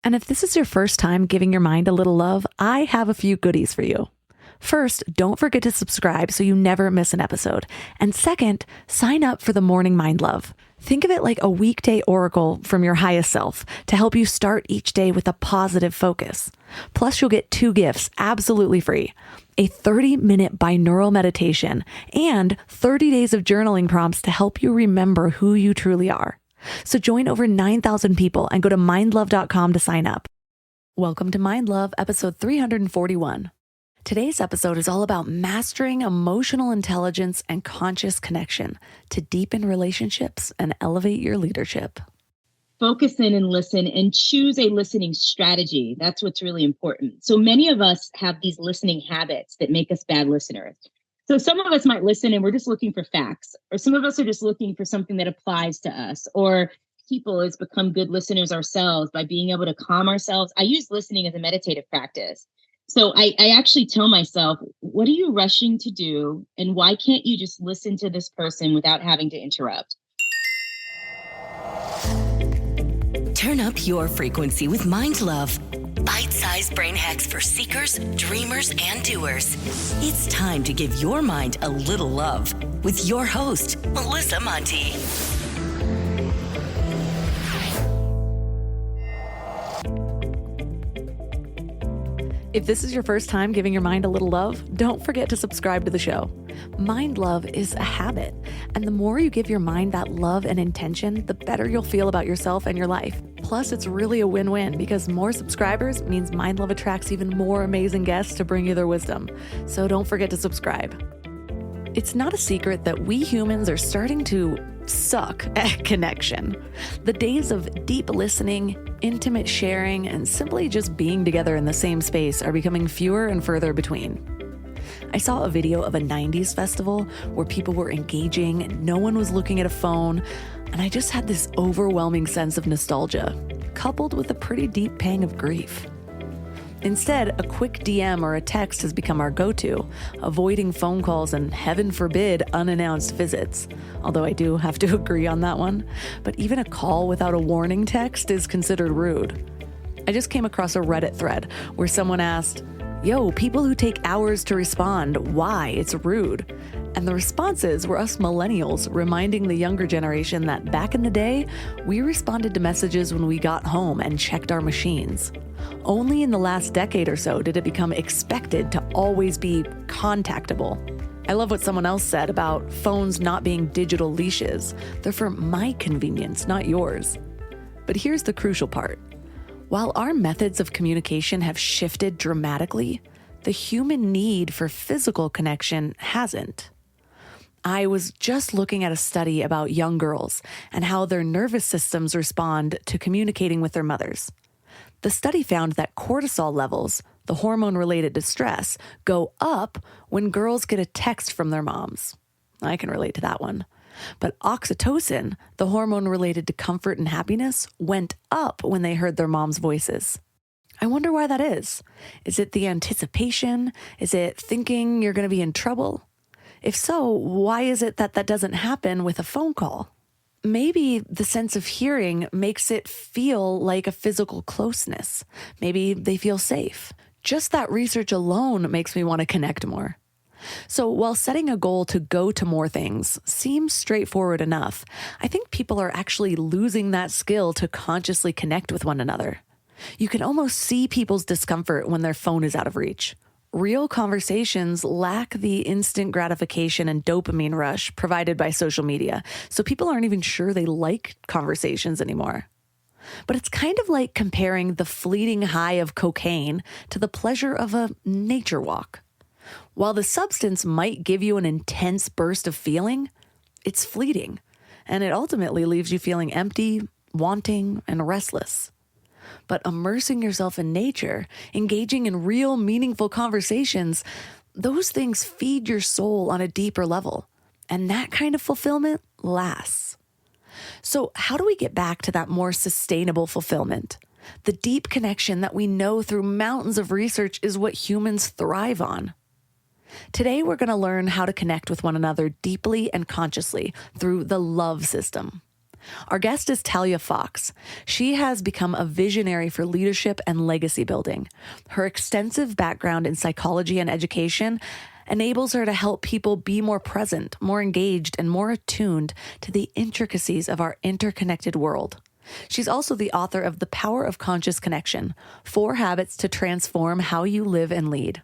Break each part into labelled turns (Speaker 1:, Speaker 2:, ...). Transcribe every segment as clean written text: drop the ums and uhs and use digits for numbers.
Speaker 1: And if this is your first time giving your mind a little love, I have a few goodies for you. First, don't forget to subscribe so you never miss an episode. And second, sign up for the Morning Mind Love. Think of it like a weekday oracle from your highest self to help you start each day with a positive focus. Plus, you'll get 2 gifts absolutely free: a 30-minute binaural meditation and 30 days of journaling prompts to help you remember who you truly are. So join over 9,000 people and go to mindlove.com to sign up. Welcome to Mind Love, episode 341. Today's episode is all about mastering emotional intelligence and conscious connection to deepen relationships and elevate your leadership.
Speaker 2: Focus in and listen and choose a listening strategy. That's what's really important. So many of us have these listening habits that make us bad listeners. So some of us might listen and we're just looking for facts, or some of us are just looking for something that applies to us, or people has become good listeners ourselves by being able to calm ourselves. I use listening as a meditative practice. So I actually tell myself, what are you rushing to do? And why can't you just listen to this person without having to interrupt?
Speaker 3: Turn up your frequency with Mind Love. Bite-sized brain hacks for seekers, dreamers, and doers. It's time to give your mind a little love with your host, Melissa Monti.
Speaker 1: If this is your first time giving your mind a little love, don't forget to subscribe to the show. Mind love is a habit, and the more you give your mind that love and intention, the better you'll feel about yourself and your life. Plus, it's really a win-win because more subscribers means Mind Love attracts even more amazing guests to bring you their wisdom. So don't forget to subscribe. It's not a secret that we humans are starting to suck at connection. The days of deep listening, intimate sharing, and simply just being together in the same space are becoming fewer and further between. I saw a video of a 90s festival where people were engaging and no one was looking at a phone, and I just had this overwhelming sense of nostalgia, coupled with a pretty deep pang of grief. Instead, a quick DM or a text has become our go-to, avoiding phone calls and, heaven forbid, unannounced visits. Although I do have to agree on that one. But even a call without a warning text is considered rude. I just came across a Reddit thread where someone asked, "Yo, people who take hours to respond, why? It's rude." And the responses were us millennials reminding the younger generation that back in the day, we responded to messages when we got home and checked our machines. Only in the last decade or so did it become expected to always be contactable. I love what someone else said about phones not being digital leashes. They're for my convenience, not yours. But here's the crucial part. While our methods of communication have shifted dramatically, the human need for physical connection hasn't. I was just looking at a study about young girls and how their nervous systems respond to communicating with their mothers. The study found that cortisol levels, the hormone related to stress, go up when girls get a text from their moms. I can relate to that one. But oxytocin, the hormone related to comfort and happiness, went up when they heard their moms' voices. I wonder why that is. Is it the anticipation? Is it thinking you're going to be in trouble? If so, why is it that doesn't happen with a phone call? Maybe the sense of hearing makes it feel like a physical closeness. Maybe they feel safe. Just that research alone makes me want to connect more. So while setting a goal to go to more things seems straightforward enough, I think people are actually losing that skill to consciously connect with one another. You can almost see people's discomfort when their phone is out of reach. Real conversations lack the instant gratification and dopamine rush provided by social media, so people aren't even sure they like conversations anymore. But it's kind of like comparing the fleeting high of cocaine to the pleasure of a nature walk. While the substance might give you an intense burst of feeling, it's fleeting, and it ultimately leaves you feeling empty, wanting, and restless. But immersing yourself in nature, engaging in real, meaningful conversations, those things feed your soul on a deeper level. And that kind of fulfillment lasts. So how do we get back to that more sustainable fulfillment? The deep connection that we know through mountains of research is what humans thrive on. Today, we're going to learn how to connect with one another deeply and consciously through the love system. Our guest is Talia Fox. She has become a visionary for leadership and legacy building. Her extensive background in psychology and education enables her to help people be more present, more engaged, and more attuned to the intricacies of our interconnected world. She's also the author of The Power of Conscious Connection: 4 Habits to Transform How You Live and Lead.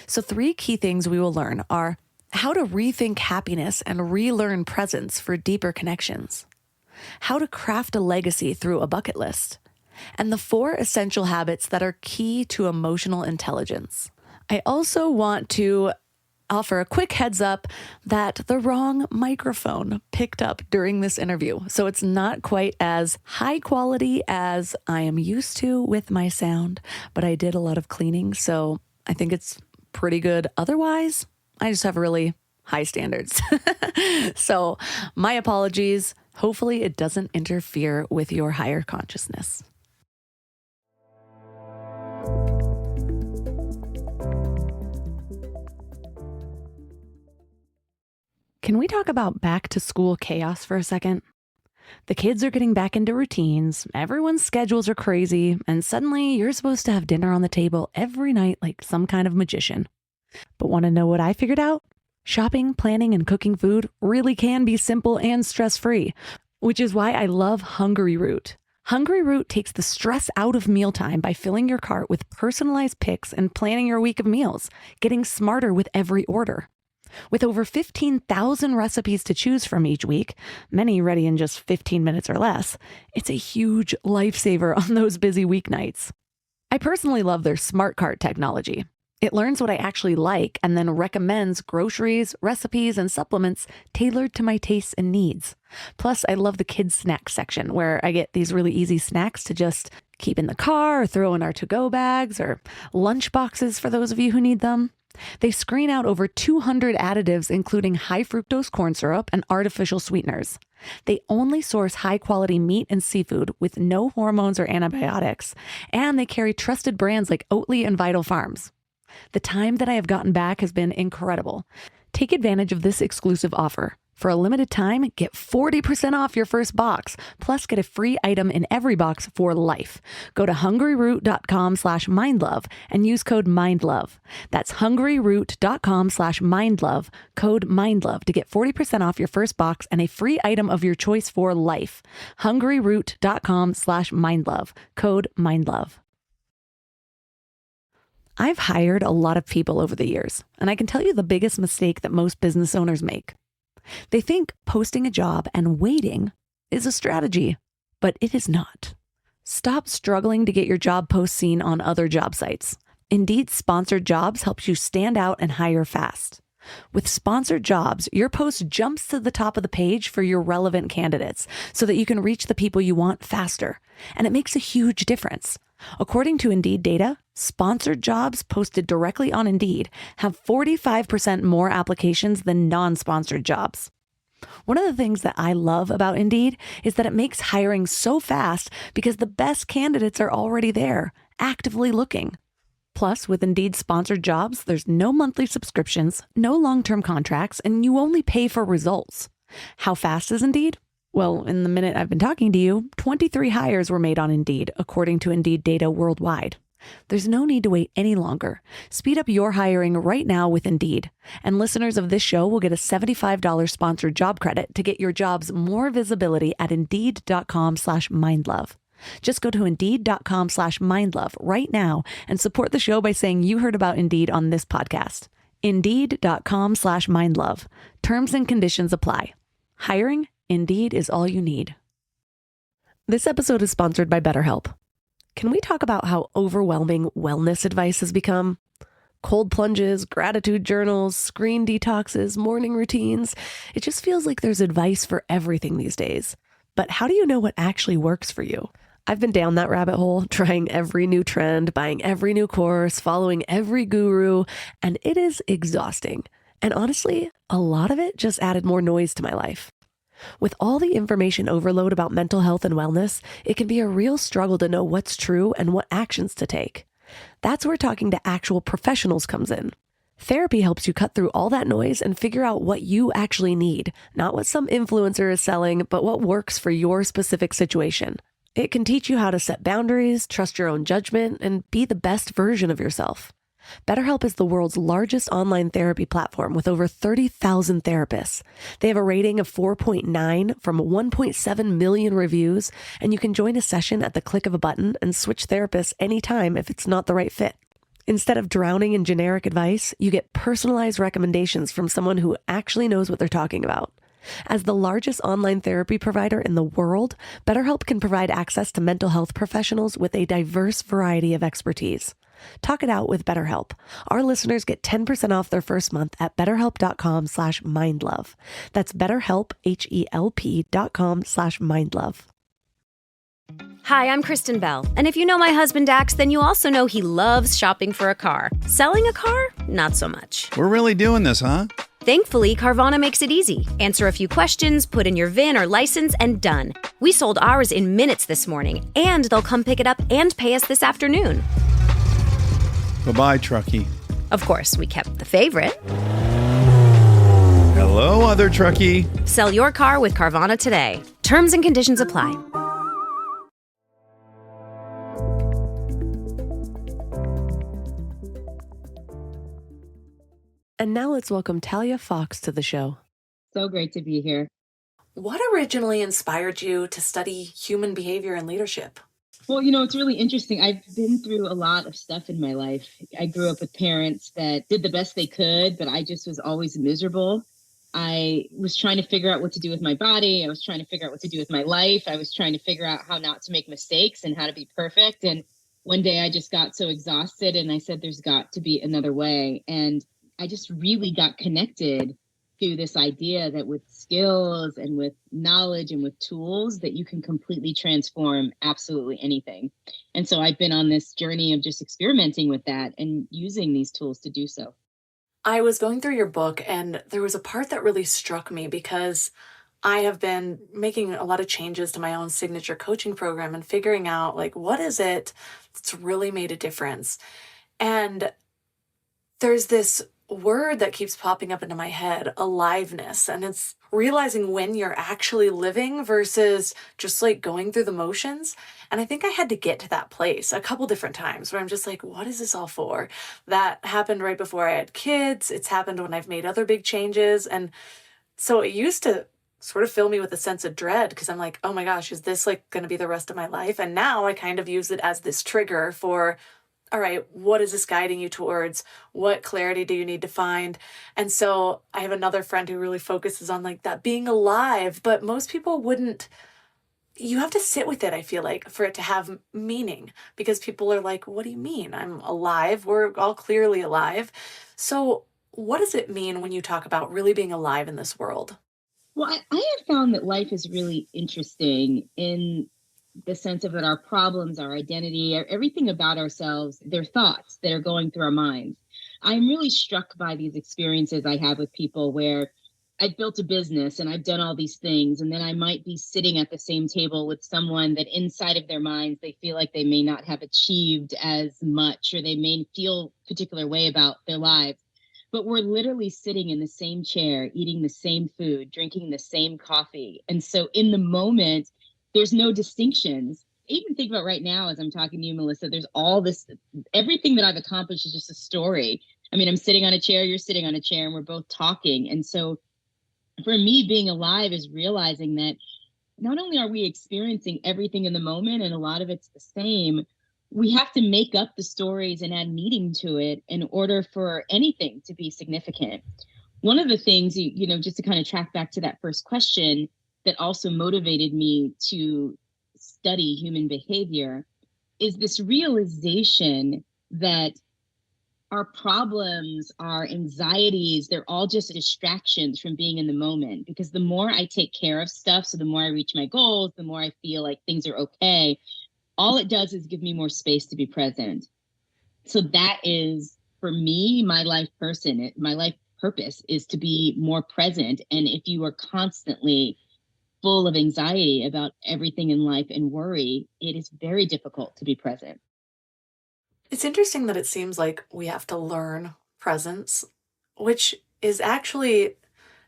Speaker 1: So 3 key things we will learn are how to rethink happiness and relearn presence for deeper connections, how to craft a legacy through a bucket list, and the 4 essential habits that are key to emotional intelligence. I also want to offer a quick heads up that the wrong microphone picked up during this interview. So it's not quite as high quality as I am used to with my sound, but I did a lot of cleaning, so I think it's pretty good. Otherwise, I just have really high standards. So my apologies. Hopefully it doesn't interfere with your higher consciousness. Can we talk about back to school chaos for a second? The kids are getting back into routines, everyone's schedules are crazy, and suddenly you're supposed to have dinner on the table every night like some kind of magician. But want to know what I figured out? Shopping, planning, and cooking food really can be simple and stress-free, which is why I love Hungry Root. Hungry Root takes the stress out of mealtime by filling your cart with personalized picks and planning your week of meals, getting smarter with every order. With over 15,000 recipes to choose from each week, many ready in just 15 minutes or less, it's a huge lifesaver on those busy weeknights. I personally love their Smart Cart technology. It learns what I actually like and then recommends groceries, recipes, and supplements tailored to my tastes and needs. Plus, I love the kids' snacks section where I get these really easy snacks to just keep in the car or throw in our to-go bags or lunch boxes for those of you who need them. They screen out over 200 additives, including high fructose corn syrup and artificial sweeteners. They only source high-quality meat and seafood with no hormones or antibiotics, and they carry trusted brands like Oatly and Vital Farms. The time that I have gotten back has been incredible. Take advantage of this exclusive offer. For a limited time, get 40% off your first box, plus get a free item in every box for life. Go to hungryroot.com/mindlove and use code MINDLOVE. That's hungryroot.com/mindlove, code MINDLOVE to get 40% off your first box and a free item of your choice for life. hungryroot.com/mindlove, code MINDLOVE. I've hired a lot of people over the years, and I can tell you the biggest mistake that most business owners make. They think posting a job and waiting is a strategy, but it is not. Stop struggling to get your job post seen on other job sites. Indeed, sponsored jobs helps you stand out and hire fast. With sponsored jobs, your post jumps to the top of the page for your relevant candidates so that you can reach the people you want faster. And it makes a huge difference. According to Indeed data, sponsored jobs posted directly on Indeed have 45% more applications than non-sponsored jobs. One of the things that I love about Indeed is that it makes hiring so fast because the best candidates are already there, actively looking. Plus, with Indeed sponsored jobs, there's no monthly subscriptions, no long-term contracts, and you only pay for results. How fast is Indeed? Well, in the minute I've been talking to you, 23 hires were made on Indeed, according to Indeed data worldwide. There's no need to wait any longer. Speed up your hiring right now with Indeed. And listeners of this show will get a $75 sponsored job credit to get your jobs more visibility at Indeed.com/mindlove. Just go to Indeed.com/mindlove right now and support the show by saying you heard about Indeed on this podcast. Indeed.com/mindlove. Terms and conditions apply. Hiring? Indeed is all you need. This episode is sponsored by BetterHelp. Can we talk about how overwhelming wellness advice has become? Cold plunges, gratitude journals, screen detoxes, morning routines. It just feels like there's advice for everything these days. But how do you know what actually works for you? I've been down that rabbit hole, trying every new trend, buying every new course, following every guru, and it is exhausting. And honestly, a lot of it just added more noise to my life. With all the information overload about mental health and wellness, it can be a real struggle to know what's true and what actions to take. That's where talking to actual professionals comes in. Therapy helps you cut through all that noise and figure out what you actually need, not what some influencer is selling, but what works for your specific situation. It can teach you how to set boundaries, trust your own judgment, and be the best version of yourself. BetterHelp is the world's largest online therapy platform with over 30,000 therapists. They have a rating of 4.9 from 1.7 million reviews, and you can join a session at the click of a button and switch therapists anytime if it's not the right fit. Instead of drowning in generic advice, you get personalized recommendations from someone who actually knows what they're talking about. As the largest online therapy provider in the world, BetterHelp can provide access to mental health professionals with a diverse variety of expertise. Talk it out with BetterHelp. Our listeners get 10% off their first month at betterhelp.com/mindlove. That's BetterHelp, HELP.com/mindlove.
Speaker 4: Hi, I'm Kristen Bell. And if you know my husband Dax, then you also know he loves shopping for a car. Selling a car? Not so much.
Speaker 5: We're really doing this, huh?
Speaker 4: Thankfully, Carvana makes it easy. Answer a few questions, put in your VIN or license, and done. We sold ours in minutes this morning, and they'll come pick it up and pay us this afternoon.
Speaker 5: Bye-bye, truckie.
Speaker 4: Of course, we kept the favorite.
Speaker 5: Hello, other truckie.
Speaker 4: Sell your car with Carvana today. Terms and conditions apply.
Speaker 1: And now let's welcome Talia Fox to the show.
Speaker 2: So great to be here.
Speaker 1: What originally inspired you to study human behavior and leadership?
Speaker 2: Well, it's really interesting. I've been through a lot of stuff in my life. I grew up with parents that did the best they could, but I just was always miserable. I was trying to figure out what to do with my body. I was trying to figure out what to do with my life. I was trying to figure out how not to make mistakes and how to be perfect. And one day I just got so exhausted and I said, there's got to be another way. And I just really got connected to this idea that with skills and with knowledge and with tools that you can completely transform absolutely anything. And so I've been on this journey of just experimenting with that and using these tools to do so.
Speaker 1: I was going through your book and there was a part that really struck me because I have been making a lot of changes to my own signature coaching program and figuring out what is it that's really made a difference. And there's this word that keeps popping up into my head, aliveness. And it's realizing when you're actually living versus just going through the motions. And I think I had to get to that place a couple different times where I'm just what is this all for? That happened right before I had kids. It's happened when I've made other big changes. And so it used to sort of fill me with a sense of dread because I'm oh my gosh, is this going to be the rest of my life? And now I kind of use it as this trigger for, all right, what is this guiding you towards? What clarity do you need to find? And so I have another friend who really focuses on that being alive, but most people wouldn't. You have to sit with it, I feel for it to have meaning because people are what do you mean? I'm alive. We're all clearly alive. So what does it mean when you talk about really being alive in this world?
Speaker 2: Well, I have found that life is really interesting in the sense of that our problems, our identity, everything about ourselves, they're thoughts that are going through our minds. I'm really struck by these experiences I have with people where I've built a business and I've done all these things. And then I might be sitting at the same table with someone that inside of their minds, they feel like they may not have achieved as much, or they may feel a particular way about their lives. But we're literally sitting in the same chair, eating the same food, drinking the same coffee. And so in the moment, there's no distinctions. Even think about right now, as I'm talking to you, Melissa, there's all this, everything that I've accomplished is just a story. I mean, I'm sitting on a chair, you're sitting on a chair, and we're both talking. And so for me, being alive is realizing that not only are we experiencing everything in the moment, and a lot of it's the same, we have to make up the stories and add meaning to it in order for anything to be significant. One of the things, just to kind of track back to that first question, that also motivated me to study human behavior is this realization that our problems, our anxieties, they're all just distractions from being in the moment. Because the more I take care of stuff, so the more I reach my goals, the more I feel like things are okay, all it does is give me more space to be present. So that is, for me, my life purpose is to be more present. And if you are constantly full of anxiety about everything in life and worry, it is very difficult to be present.
Speaker 1: It's interesting that it seems like we have to learn presence, which is actually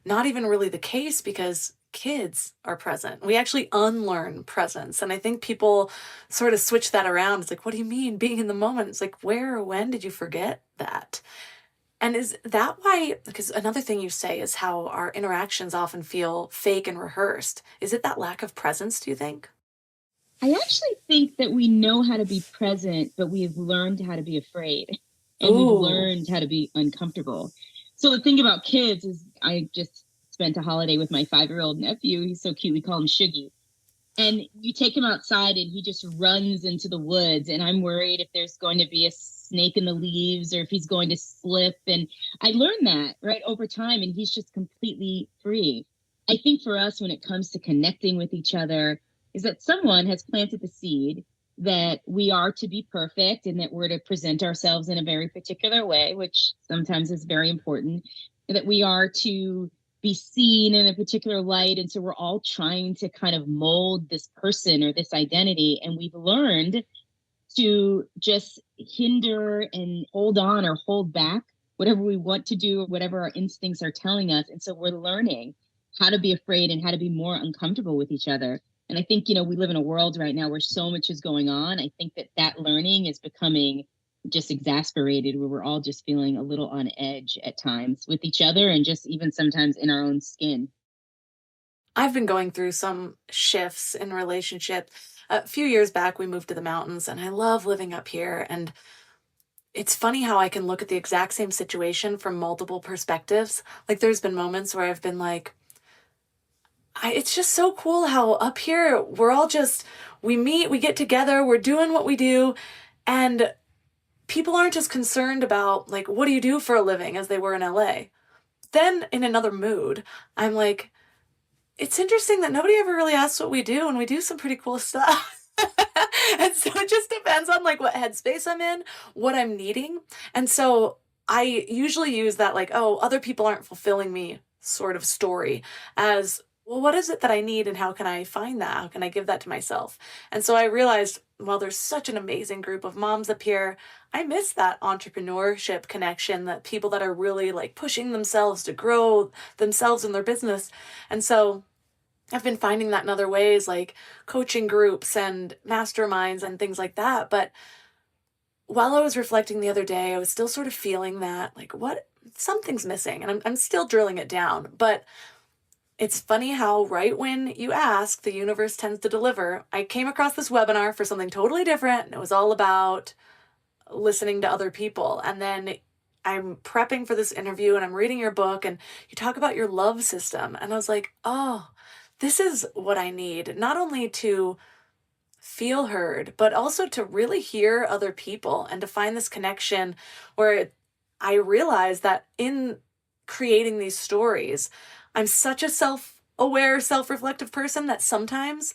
Speaker 1: not even really the case because kids are present. We actually unlearn presence. And I think people sort of switch that around. It's like, what do you mean being in the moment? It's like, where or when did you forget that? And is that why? Because another thing you say is how our interactions often feel fake and rehearsed. Is it that lack of presence, do you think?
Speaker 2: I actually think that we know how to be present, but we've learned how to be afraid and we've
Speaker 1: Ooh.
Speaker 2: learned how to be uncomfortable. So the thing about kids is I just spent a holiday with my 5-year-old nephew. He's so cute. We call him Shuggy. And you take him outside and he just runs into the woods. And I'm worried if there's going to be a snake in the leaves or if he's going to slip. And I learned that right over time. And he's just completely free. I think for us, when it comes to connecting with each other, is that someone has planted the seed that we are to be perfect and that we're to present ourselves in a very particular way, which sometimes is very important, and that we are to be seen in a particular light. And so we're all trying to kind of mold this person or this identity. And we've learned to just hinder and hold on or hold back whatever we want to do, whatever our instincts are telling us. And so we're learning how to be afraid and how to be more uncomfortable with each other. And I think, we live in a world right now where so much is going on. I think that learning is becoming just exasperated, where we're all just feeling a little on edge at times with each other and just even sometimes in our own skin.
Speaker 1: I've been going through some shifts in relationship. A few years back, we moved to the mountains, and I love living up here. And it's funny how I can look at the exact same situation from multiple perspectives. Like, there's been moments where I've been like, it's just so cool how up here we're all just, we meet, we get together, we're doing what we do. And people aren't just concerned about, like, what do you do for a living as they were in LA. Then in another mood, I'm like, it's interesting that nobody ever really asks what we do, and we do some pretty cool stuff. And so it just depends on like what headspace I'm in, what I'm needing. And so I usually use that like, oh, other people aren't fulfilling me sort of story as, well, what is it that I need and how can I find that? How can I give that to myself? And so I realized, well, there's such an amazing group of moms up here. I miss that entrepreneurship connection, that people that are really like pushing themselves to grow themselves in their business. And so I've been finding that in other ways, like coaching groups and masterminds and things like that. But while I was reflecting the other day, I was still sort of feeling that, like, what, something's missing. And I'm still drilling it down. But it's funny how right when you ask, the universe tends to deliver. I came across this webinar for something totally different, and it was all about listening to other people. And then I'm prepping for this interview and I'm reading your book and you talk about your love system. And I was like, oh, this is what I need, not only to feel heard, but also to really hear other people and to find this connection where I realize that in creating these stories, I'm such a self-aware, self-reflective person that sometimes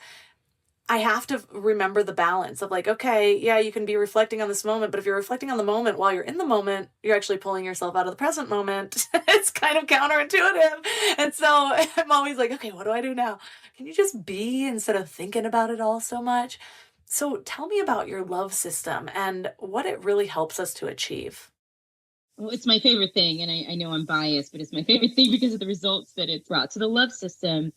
Speaker 1: I have to remember the balance of like, okay, yeah, you can be reflecting on this moment, but if you're reflecting on the moment while you're in the moment, you're actually pulling yourself out of the present moment. It's kind of counterintuitive. And so I'm always like, okay, what do I do now? Can you just be instead of thinking about it all so much? So tell me about your love system and what it really helps us to achieve.
Speaker 2: Well, it's my favorite thing. And I know I'm biased, but it's my favorite thing because of the results that it's brought. So the love system,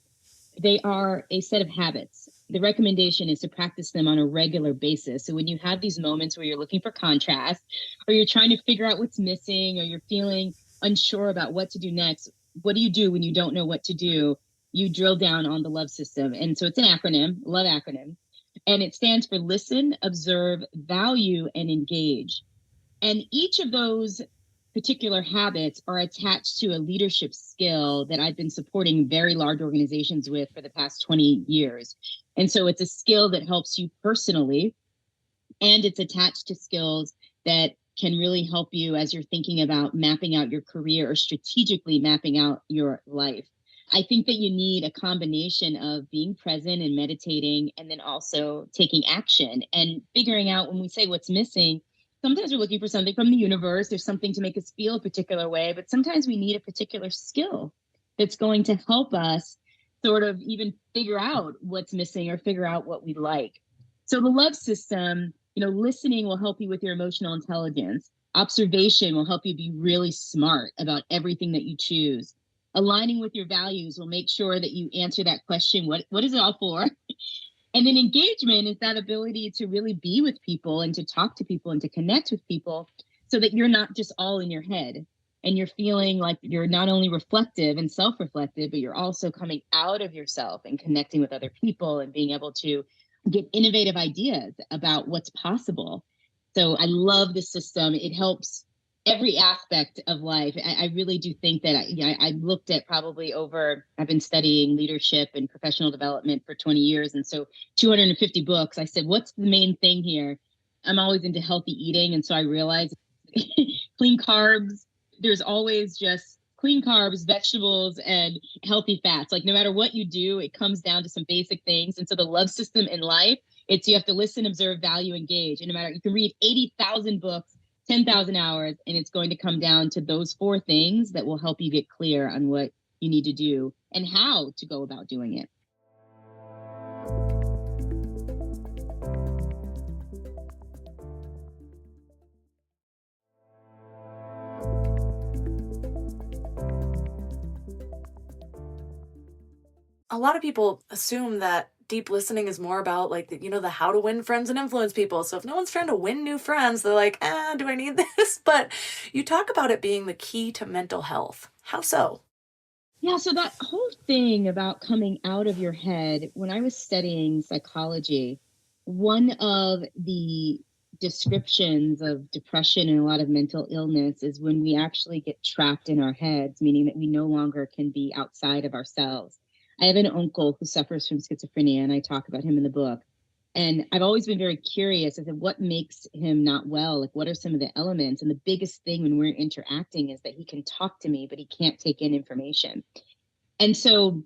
Speaker 2: they are a set of habits. The recommendation is to practice them on a regular basis. So when you have these moments where you're looking for contrast, or you're trying to figure out what's missing, or you're feeling unsure about what to do next, what do you do when you don't know what to do? You drill down on the love system. And so it's an acronym, love acronym, and it stands for listen, observe, value, and engage. And each of those particular habits are attached to a leadership skill that I've been supporting very large organizations with for the past 20 years. And so it's a skill that helps you personally, and it's attached to skills that can really help you as you're thinking about mapping out your career or strategically mapping out your life. I think that you need a combination of being present and meditating, and then also taking action and figuring out, when we say what's missing, sometimes we're looking for something from the universe. There's something to make us feel a particular way, but sometimes we need a particular skill that's going to help us sort of even figure out what's missing or figure out what we like. So the love system, listening will help you with your emotional intelligence. Observation will help you be really smart about everything that you choose. Aligning with your values will make sure that you answer that question, what is it all for? And then engagement is that ability to really be with people and to talk to people and to connect with people so that you're not just all in your head and you're feeling like you're not only reflective and self-reflective, but you're also coming out of yourself and connecting with other people and being able to get innovative ideas about what's possible. So I love this system. It helps every aspect of life. I really do think that I looked at probably I've been studying leadership and professional development for 20 years. And so 250 books, I said, what's the main thing here? I'm always into healthy eating. And so I realized clean carbs, there's always just clean carbs, vegetables, and healthy fats. Like no matter what you do, it comes down to some basic things. And so the love system in life, it's you have to listen, observe, value, engage. And no matter, you can read 80,000 books, 10,000 hours, and it's going to come down to those four things that will help you get clear on what you need to do and how to go about doing it.
Speaker 1: A lot of people assume that deep listening is more about like the how to win friends and influence people. So if no one's trying to win new friends, they're like, do I need this? But you talk about it being the key to mental health. How so?
Speaker 2: Yeah, so that whole thing about coming out of your head, when I was studying psychology, one of the descriptions of depression and a lot of mental illness is when we actually get trapped in our heads, meaning that we no longer can be outside of ourselves. I have an uncle who suffers from schizophrenia, and I talk about him in the book. And I've always been very curious as to what makes him not well. Like, what are some of the elements? And the biggest thing when we're interacting is that he can talk to me, but he can't take in information. And so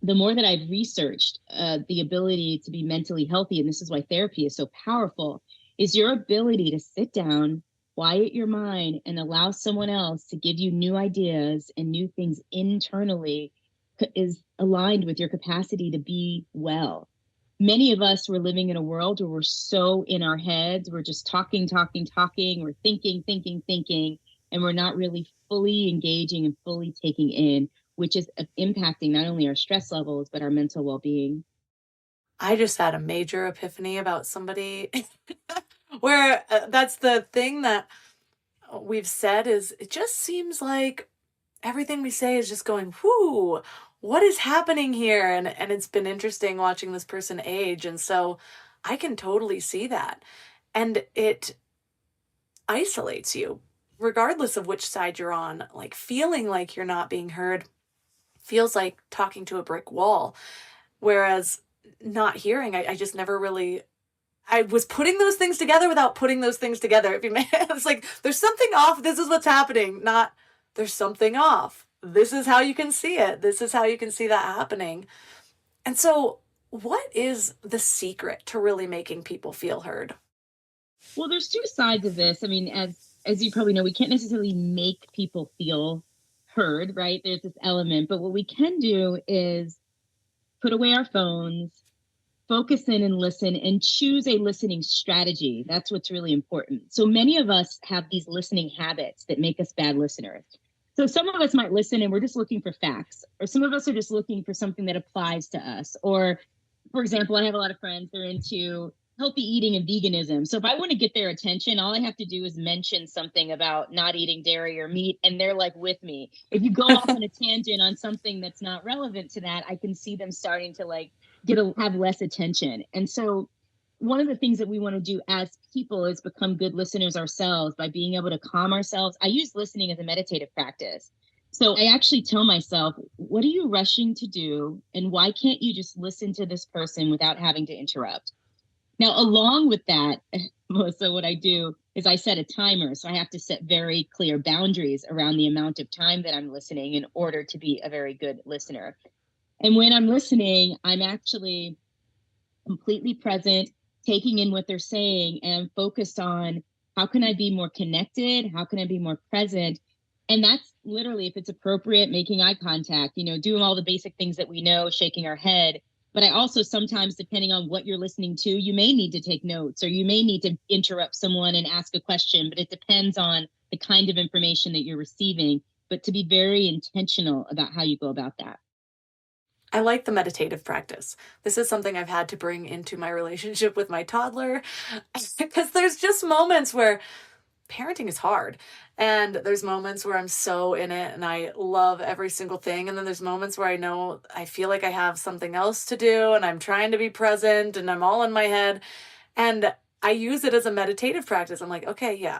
Speaker 2: the more that I've researched the ability to be mentally healthy, and this is why therapy is so powerful, is your ability to sit down, quiet your mind, and allow someone else to give you new ideas and new things internally is aligned with your capacity to be well. Many of us were living in a world where we're so in our heads. We're just talking. We're thinking, and we're not really fully engaging and fully taking in, which is impacting not only our stress levels, but our mental well-being.
Speaker 1: I just had a major epiphany about somebody where that's the thing that we've said is it just seems like everything we say is just going, whoo, what is happening here? And it's been interesting watching this person age. And so I can totally see that. And it isolates you, regardless of which side you're on. Like feeling like you're not being heard feels like talking to a brick wall. Whereas not hearing, I just never really, I was putting those things together without putting those things together. If you may, it's like, there's something off. This is what's happening. Not, there's something off. This is how you can see it. This is how you can see that happening. And so what is the secret to really making people feel heard?
Speaker 2: Well, there's two sides of this. I mean, as you probably know, we can't necessarily make people feel heard, right? There's this element, but what we can do is put away our phones, focus in and listen, and choose a listening strategy. That's what's really important. So many of us have these listening habits that make us bad listeners. So some of us might listen and we're just looking for facts, or some of us are just looking for something that applies to us. Or, for example, I have a lot of friends, they're into healthy eating and veganism. So if I want to get their attention, all I have to do is mention something about not eating dairy or meat, and they're like with me. If you go off on a tangent on something that's not relevant to that, I can see them starting to like have less attention. And so one of the things that we want to do as people is become good listeners ourselves by being able to calm ourselves. I use listening as a meditative practice. So I actually tell myself, what are you rushing to do? And why can't you just listen to this person without having to interrupt? Now, along with that, Melissa, what I do is I set a timer. So I have to set very clear boundaries around the amount of time that I'm listening in order to be a very good listener. And when I'm listening, I'm actually completely present, taking in what they're saying, and focused on how can I be more connected? How can I be more present? And that's literally, if it's appropriate, making eye contact, doing all the basic things that we know, shaking our head. But I also sometimes, depending on what you're listening to, you may need to take notes or you may need to interrupt someone and ask a question, but it depends on the kind of information that you're receiving, but to be very intentional about how you go about that.
Speaker 1: I like the meditative practice. This is something I've had to bring into my relationship with my toddler because there's just moments where parenting is hard. And there's moments where I'm so in it and I love every single thing. And then there's moments where I feel like I have something else to do and I'm trying to be present and I'm all in my head. And I use it as a meditative practice. I'm like, okay, yeah,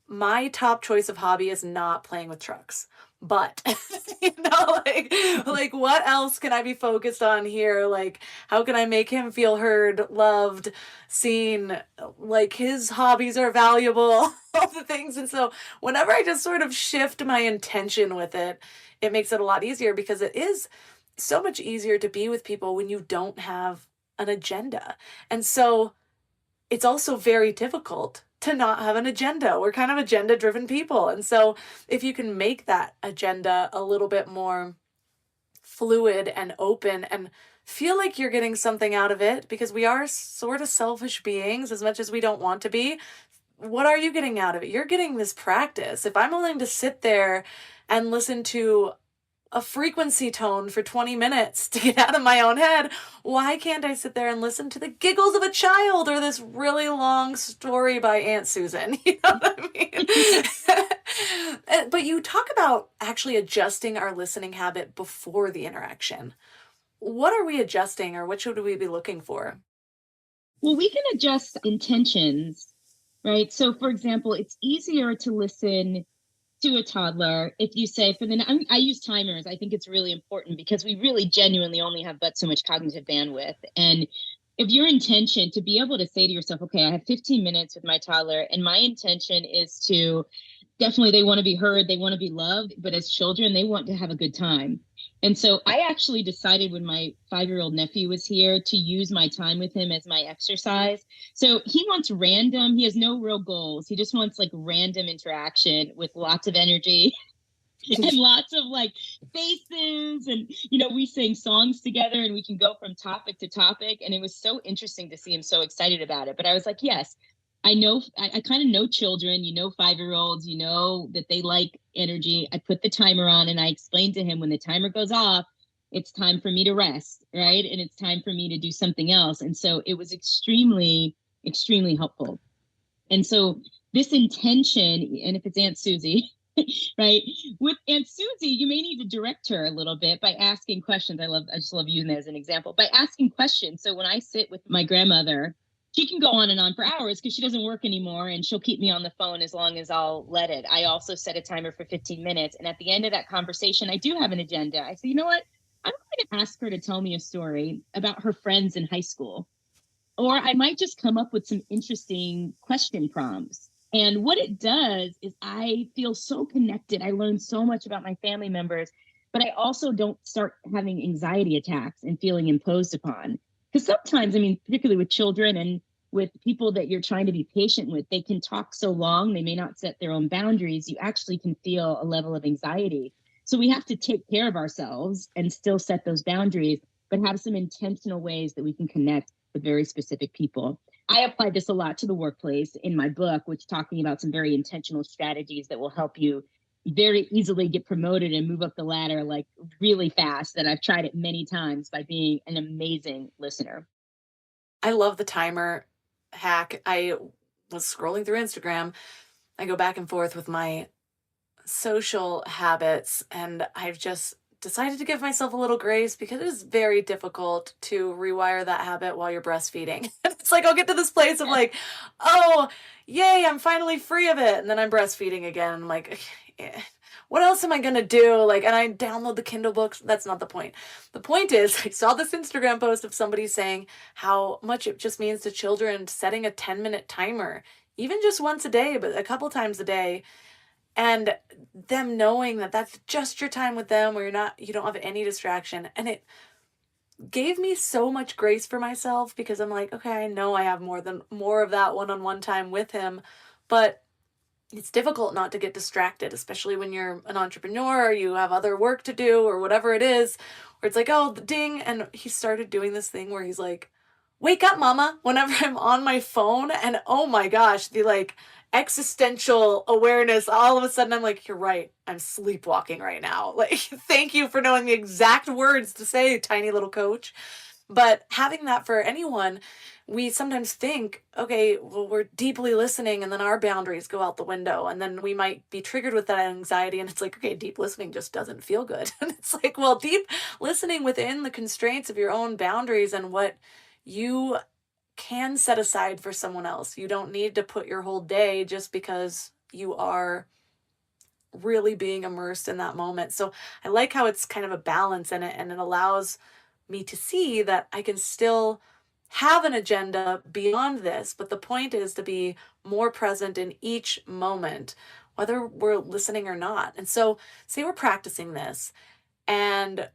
Speaker 1: my top choice of hobby is not playing with trucks. But like what else can I be focused on here? Like, how can I make him feel heard, loved, seen, like his hobbies are valuable, all the things. And so whenever I just sort of shift my intention with it, it makes it a lot easier because it is so much easier to be with people when you don't have an agenda. And so it's also very difficult to not have an agenda. We're kind of agenda-driven people. And so if you can make that agenda a little bit more fluid and open and feel like you're getting something out of it, because we are sort of selfish beings as much as we don't want to be, what are you getting out of it? You're getting this practice. If I'm willing to sit there and listen to a frequency tone for 20 minutes to get out of my own head, why can't I sit there and listen to the giggles of a child or this really long story by Aunt Susan? You know what I mean? But you talk about actually adjusting our listening habit before the interaction. What are we adjusting or what should we be looking for?
Speaker 2: Well, we can adjust intentions, right? So for example, it's easier to listen to a toddler if you say I use timers. I think it's really important because we really genuinely only have but so much cognitive bandwidth. And if your intention to be able to say to yourself, okay, I have 15 minutes with my toddler and my intention is to definitely, they want to be heard, they want to be loved, but as children, they want to have a good time. And so I actually decided when my 5-year-old nephew was here to use my time with him as my exercise. So he wants random, he has no real goals. He just wants like random interaction with lots of energy and lots of like faces. And, we sing songs together and we can go from topic to topic. And it was so interesting to see him so excited about it. But I was like, yes, I know, I kind of know children, 5-year-olds, that they like energy. I put the timer on and I explained to him when the timer goes off, it's time for me to rest, right? And it's time for me to do something else. And so it was extremely, extremely helpful. And so this intention, and if it's Aunt Susie, right? With Aunt Susie, you may need to direct her a little bit by asking questions. I just love using that as an example, by asking questions. So when I sit with my grandmother, she can go on and on for hours because she doesn't work anymore and she'll keep me on the phone as long as I'll let it. I also set a timer for 15 minutes. And at the end of that conversation, I do have an agenda. I say, you know what? I'm going to ask her to tell me a story about her friends in high school. Or I might just come up with some interesting question prompts. And what it does is I feel so connected. I learn so much about my family members, but I also don't start having anxiety attacks and feeling imposed upon. Because sometimes, particularly with children and with people that you're trying to be patient with, they can talk so long, they may not set their own boundaries. You actually can feel a level of anxiety. So we have to take care of ourselves and still set those boundaries, but have some intentional ways that we can connect with very specific people. I applied this a lot to the workplace in my book, which talking about some very intentional strategies that will help you very easily get promoted and move up the ladder like really fast. And I've tried it many times by being an amazing listener.
Speaker 1: I love the timer hack. I was scrolling through Instagram. I go back and forth with my social habits and I've just decided to give myself a little grace because it is very difficult to rewire that habit while you're breastfeeding. It's like I'll get to this place of like, oh, yay, I'm finally free of it. And then I'm breastfeeding again. I'm like, what else am I going to do? Like, and I download the Kindle books. That's not the point. The point is I saw this Instagram post of somebody saying how much it just means to children setting a 10-minute timer, even just once a day, but a couple times a day. And them knowing that that's just your time with them where you don't have any distraction. And it gave me so much grace for myself because I'm like, okay, I know I have more of that one-on-one time with him, but it's difficult not to get distracted, especially when you're an entrepreneur or you have other work to do or whatever it is, where it's like, oh, the ding. And he started doing this thing where he's like, wake up, mama, whenever I'm on my phone. And oh my gosh, the like existential awareness, all of a sudden I'm like, you're right. I'm sleepwalking right now. Like, thank you for knowing the exact words to say, tiny little coach. But having that for anyone, we sometimes think, okay, well, we're deeply listening, and then our boundaries go out the window. And then we might be triggered with that anxiety. And it's like, okay, deep listening just doesn't feel good. And it's like, well, deep listening within the constraints of your own boundaries and what you can set aside for someone else. You don't need to put your whole day just because you are really being immersed in that moment. So I like how it's kind of a balance in it, and it allows me to see that I can still have an agenda beyond this, but the point is to be more present in each moment, whether we're listening or not. And so, say we're practicing this, and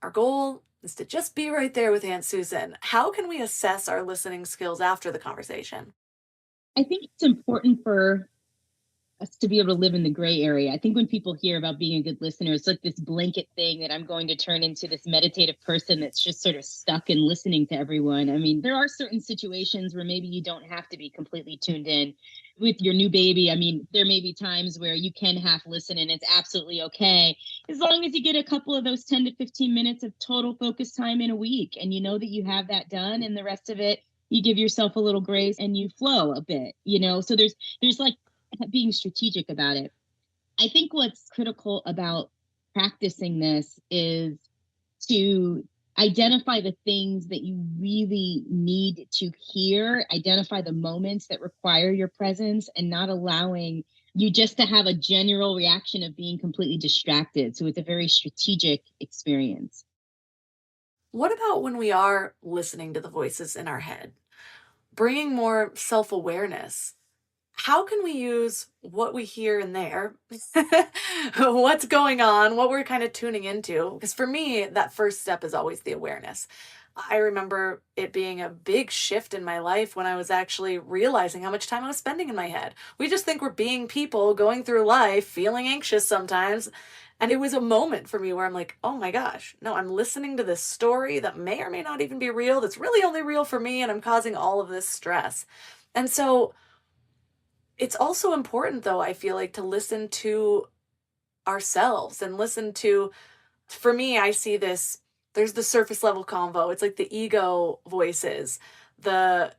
Speaker 1: our goal is to just be right there with Aunt Susan. How can we assess our listening skills after the conversation?
Speaker 2: I think it's important for us to be able to live in the gray area. I think when people hear about being a good listener, it's like this blanket thing that I'm going to turn into this meditative person that's just sort of stuck in listening to everyone. I mean, there are certain situations where maybe you don't have to be completely tuned in. With your new baby, I mean, there may be times where you can half listen and it's absolutely okay, as long as you get a couple of those 10 to 15 minutes of total focus time in a week and you know that you have that done, and the rest of it, you give yourself a little grace and you flow a bit, So there's like being strategic about it. I think what's critical about practicing this is to identify the things that you really need to hear, identify the moments that require your presence, and not allowing you just to have a general reaction of being completely distracted. So it's a very strategic experience.
Speaker 1: What about when we are listening to the voices in our head? Bringing more self awareness. How can we use what we hear in there, what's going on, what we're kind of tuning into? Because for me, that first step is always the awareness. I remember it being a big shift in my life when I was actually realizing how much time I was spending in my head. We just think we're being people going through life, feeling anxious sometimes. And it was a moment for me where I'm like, oh my gosh, no, I'm listening to this story that may or may not even be real, that's really only real for me, and I'm causing all of this stress. And so, it's also important, though, I feel like, to listen to ourselves and listen to, for me, I see this, there's the surface level convo. It's like the ego voices, the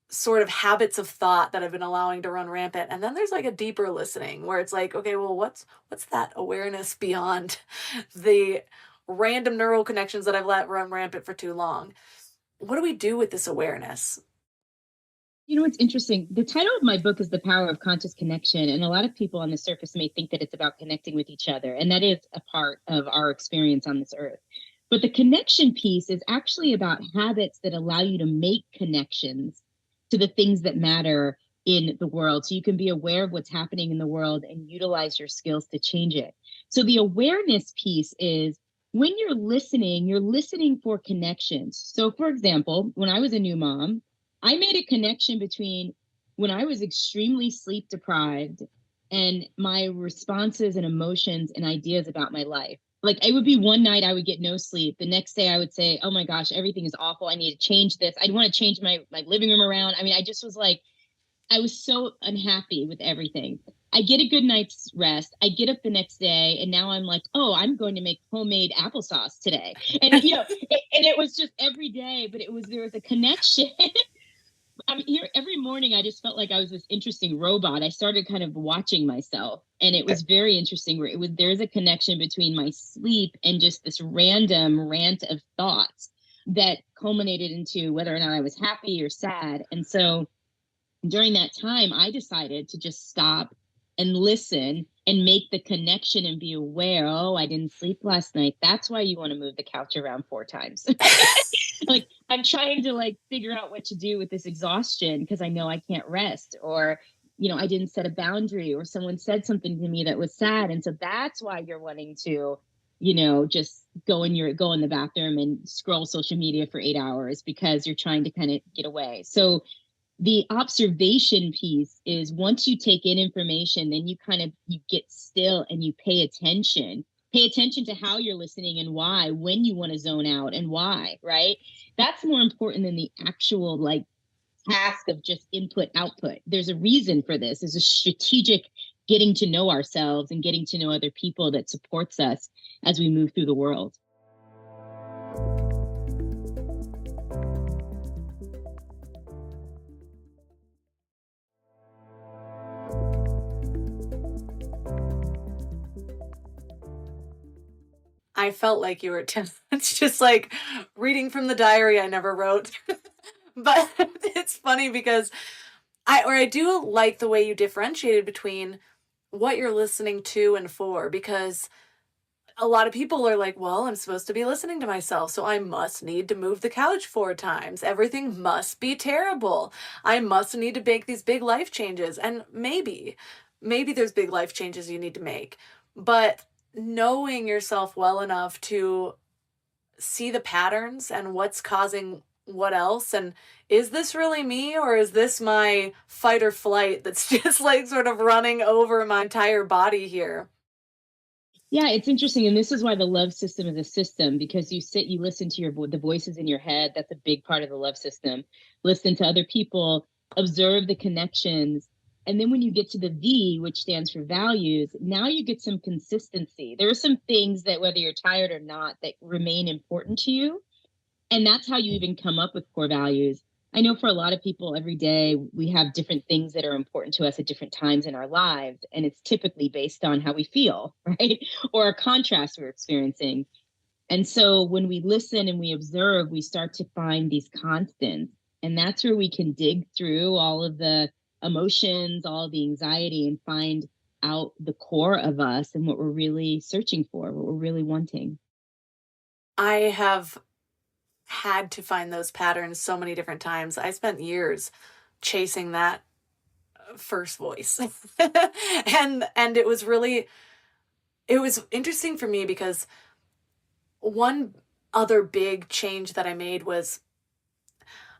Speaker 1: sort of habits of thought that I've been allowing to run rampant. And then there's like a deeper listening where it's like, okay, well, what's that awareness beyond the random neural connections that I've let run rampant for too long? What do we do with this awareness?
Speaker 2: What's interesting? The title of my book is The Power of Conscious Connection. And a lot of people on the surface may think that it's about connecting with each other. And that is a part of our experience on this earth. But the connection piece is actually about habits that allow you to make connections to the things that matter in the world. So you can be aware of what's happening in the world and utilize your skills to change it. So the awareness piece is when you're listening for connections. So for example, when I was a new mom, I made a connection between when I was extremely sleep deprived and my responses and emotions and ideas about my life. Like it would be one night I would get no sleep. The next day I would say, oh my gosh, everything is awful. I need to change this. I want to change my living room around. I mean, I just was like, I was so unhappy with everything. I get a good night's rest. I get up the next day and now I'm like, oh, I'm going to make homemade applesauce today. And, and it was just every day, but there was a connection. I mean, here every morning, I just felt like I was this interesting robot. I started kind of watching myself, and it was very interesting. Where there's a connection between my sleep and just this random rant of thoughts that culminated into whether or not I was happy or sad. And so, during that time, I decided to just stop and listen and make the connection and be aware. Oh, I didn't sleep last night. That's why you want to move the couch around 4 times. Like I'm trying to figure out what to do with this exhaustion because I know I can't rest, or I didn't set a boundary, or someone said something to me that was sad, and so that's why you're wanting to just go in the bathroom and scroll social media for 8 hours because you're trying to kind of get away. So The observation piece is once you take in information, then you get still and you pay attention. Pay attention to how you're listening and why, when you want to zone out and why, right? That's more important than the actual like task of just input output. There's a reason for this. There's a strategic getting to know ourselves and getting to know other people that supports us as we move through the world.
Speaker 1: I felt like you were 10. It's just like reading from the diary I never wrote. But it's funny because I do like the way you differentiated between what you're listening to and for, because a lot of people are like, well, I'm supposed to be listening to myself, so I must need to move the couch 4 times. Everything must be terrible. I must need to make these big life changes. And maybe there's big life changes you need to make. But knowing yourself well enough to see the patterns and what's causing what else, and is this really me, or is this my fight or flight that's just like sort of running over my entire body here?
Speaker 2: Yeah, it's interesting. And this is why the love system is a system, because you listen to the voices in your head. That's a big part of the love system. Listen to other people, observe the connections. And then when you get to the V, which stands for values, now you get some consistency. There are some things that, whether you're tired or not, that remain important to you. And that's how you even come up with core values. I know for a lot of people every day, we have different things that are important to us at different times in our lives. And it's typically based on how we feel, right? Or a contrast we're experiencing. And so when we listen and we observe, we start to find these constants. And that's where we can dig through all of the emotions, all of the anxiety, and find out the core of us and what we're really searching for, what we're really wanting.
Speaker 1: I have had to find those patterns so many different times. I spent years chasing that first voice. And it was interesting for me because one other big change that I made was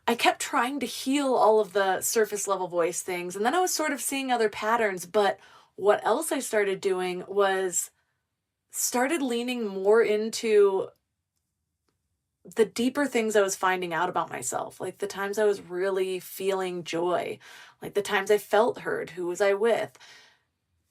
Speaker 1: I kept trying to heal all of the surface level voice things, and then I was sort of seeing other patterns. But what else I started doing was started leaning more into the deeper things I was finding out about myself, like the times I was really feeling joy, like the times I felt heard, who was I with?